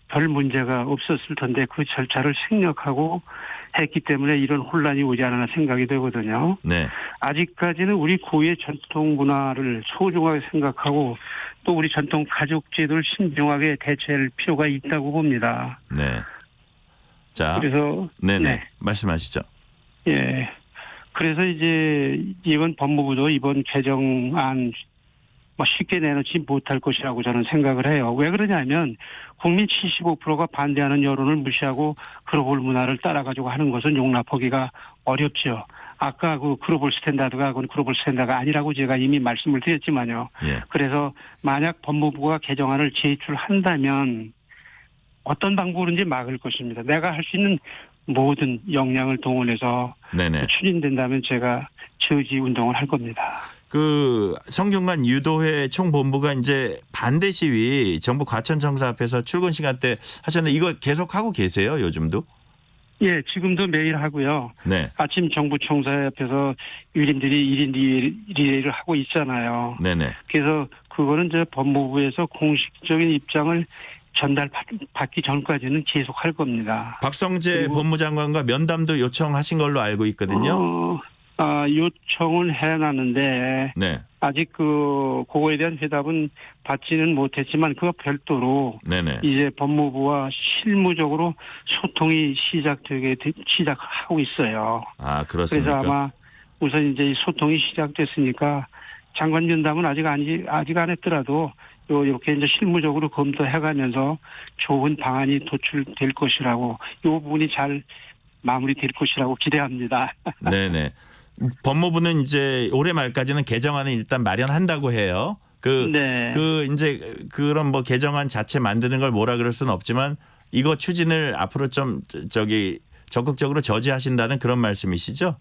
별 문제가 없었을 텐데 그 절차를 생략하고 했기 때문에 이런 혼란이 오지 않았나 생각이 되거든요. 네. 아직까지는 우리 고유의 전통 문화를 소중하게 생각하고 또 우리 전통 가족 제도를 신중하게 대처할 필요가 있다고 봅니다. 네. 자. 그래서 네네. 말씀하시죠. 예. 그래서 이제 이번 법무부도 이번 개정안 쉽게 내놓지 못할 것이라고 저는 생각을 해요. 왜 그러냐면 국민 75%가 반대하는 여론을 무시하고 글로벌 문화를 따라가지고 하는 것은 용납하기가 어렵죠. 아까 글로벌 스탠다드가 그건 글로벌 스탠다드가 아니라고 제가 이미 말씀을 드렸지만요. 예. 그래서 만약 법무부가 개정안을 제출한다면 어떤 방법으로든지 막을 것입니다. 내가 할 수 있는 모든 역량을 동원해서 네네. 추진된다면 제가 저지 운동을 할 겁니다. 성균관 유도회 총본부가 이제 반대 시위 정부 과천청사 앞에서 출근 시간 때 하셨는데 이거 계속 하고 계세요? 요즘도? 예, 지금도 매일 하고요. 네. 아침 정부 청사 앞에서 유림들이 1인 리레이를 하고 있잖아요. 네네. 그래서 그거는 이제 법무부에서 공식적인 입장을 전달받기 전까지는 계속 할 겁니다. 박성재 법무장관과 면담도 요청하신 걸로 알고 있거든요. 요청을 해놨는데 네. 아직 그거에 대한 대답은 받지는 못했지만 그거 별도로 네네. 이제 법무부와 실무적으로 소통이 시작하고 있어요. 아, 그렇습니까? 그래서 아마 우선 이제 이 소통이 시작됐으니까 장관 면담은 아직 안 했더라도 이렇게 이제 실무적으로 검토해가면서 좋은 방안이 도출될 것이라고 이 부분이 잘 마무리될 것이라고 기대합니다. 네네. 법무부는 이제 올해 말까지는 개정안을 일단 마련한다고 해요. 이제 그런 개정안 자체 만드는 걸 뭐라 그럴 수는 없지만 이거 추진을 앞으로 좀 적극적으로 저지하신다는 그런 말씀이시죠?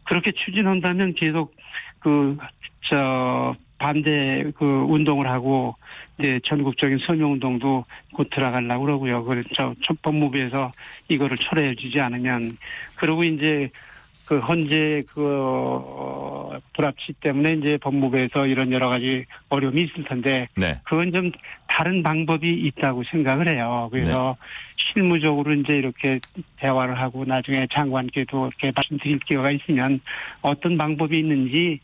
그렇게 추진한다면 계속 반대 운동을 하고 이제 전국적인 서명운동도 곧 들어가려고 그러고요. 그래서 법무부에서 이거를 철회해 주지 않으면 그리고 이제 그 헌재 불합치 때문에 이제 법무부에서 이런 여러 가지 어려움이 있을 텐데 네. 그건 좀 다른 방법이 있다고 생각을 해요. 그래서 실무적으로 이제 이렇게 대화를 하고 나중에 장관께도 이렇게 말씀드릴 기회가 있으면 어떤 방법이 있는지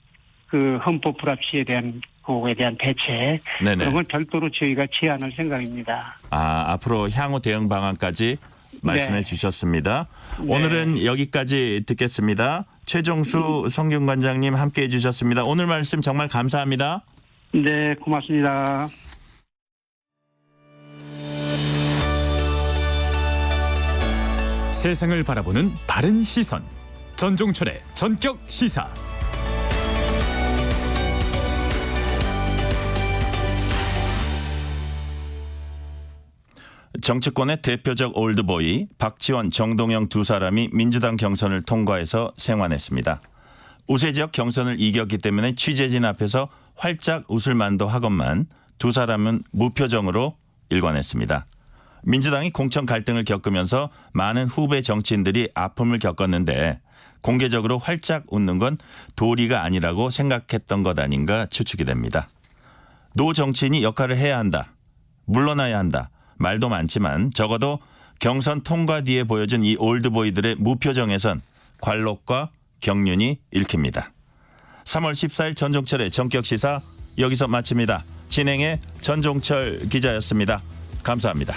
그 헌법 불합치에 대한 그거에 대한 대책 네네. 그런 건 별도로 저희가 제안할 생각입니다. 앞으로 향후 대응 방안까지 말씀해 네. 주셨습니다. 네. 오늘은 여기까지 듣겠습니다. 최종수 성균관장님 함께해 주셨습니다. 오늘 말씀 정말 감사합니다. 네, 고맙습니다. 세상을 바라보는 바른 시선. 전종철의 전격 시사. 정치권의 대표적 올드보이 박지원, 정동영 두 사람이 민주당 경선을 통과해서 생환했습니다. 우세 지역 경선을 이겼기 때문에 취재진 앞에서 활짝 웃을 만도 하건만 두 사람은 무표정으로 일관했습니다. 민주당이 공천 갈등을 겪으면서 많은 후배 정치인들이 아픔을 겪었는데 공개적으로 활짝 웃는 건 도리가 아니라고 생각했던 것 아닌가 추측이 됩니다. 노 정치인이 역할을 해야 한다. 물러나야 한다. 말도 많지만 적어도 경선 통과 뒤에 보여준 이 올드보이들의 무표정에선 관록과 경륜이 읽힙니다. 3월 14일 전종철의 전격시사 여기서 마칩니다. 진행의 전종철 기자였습니다. 감사합니다.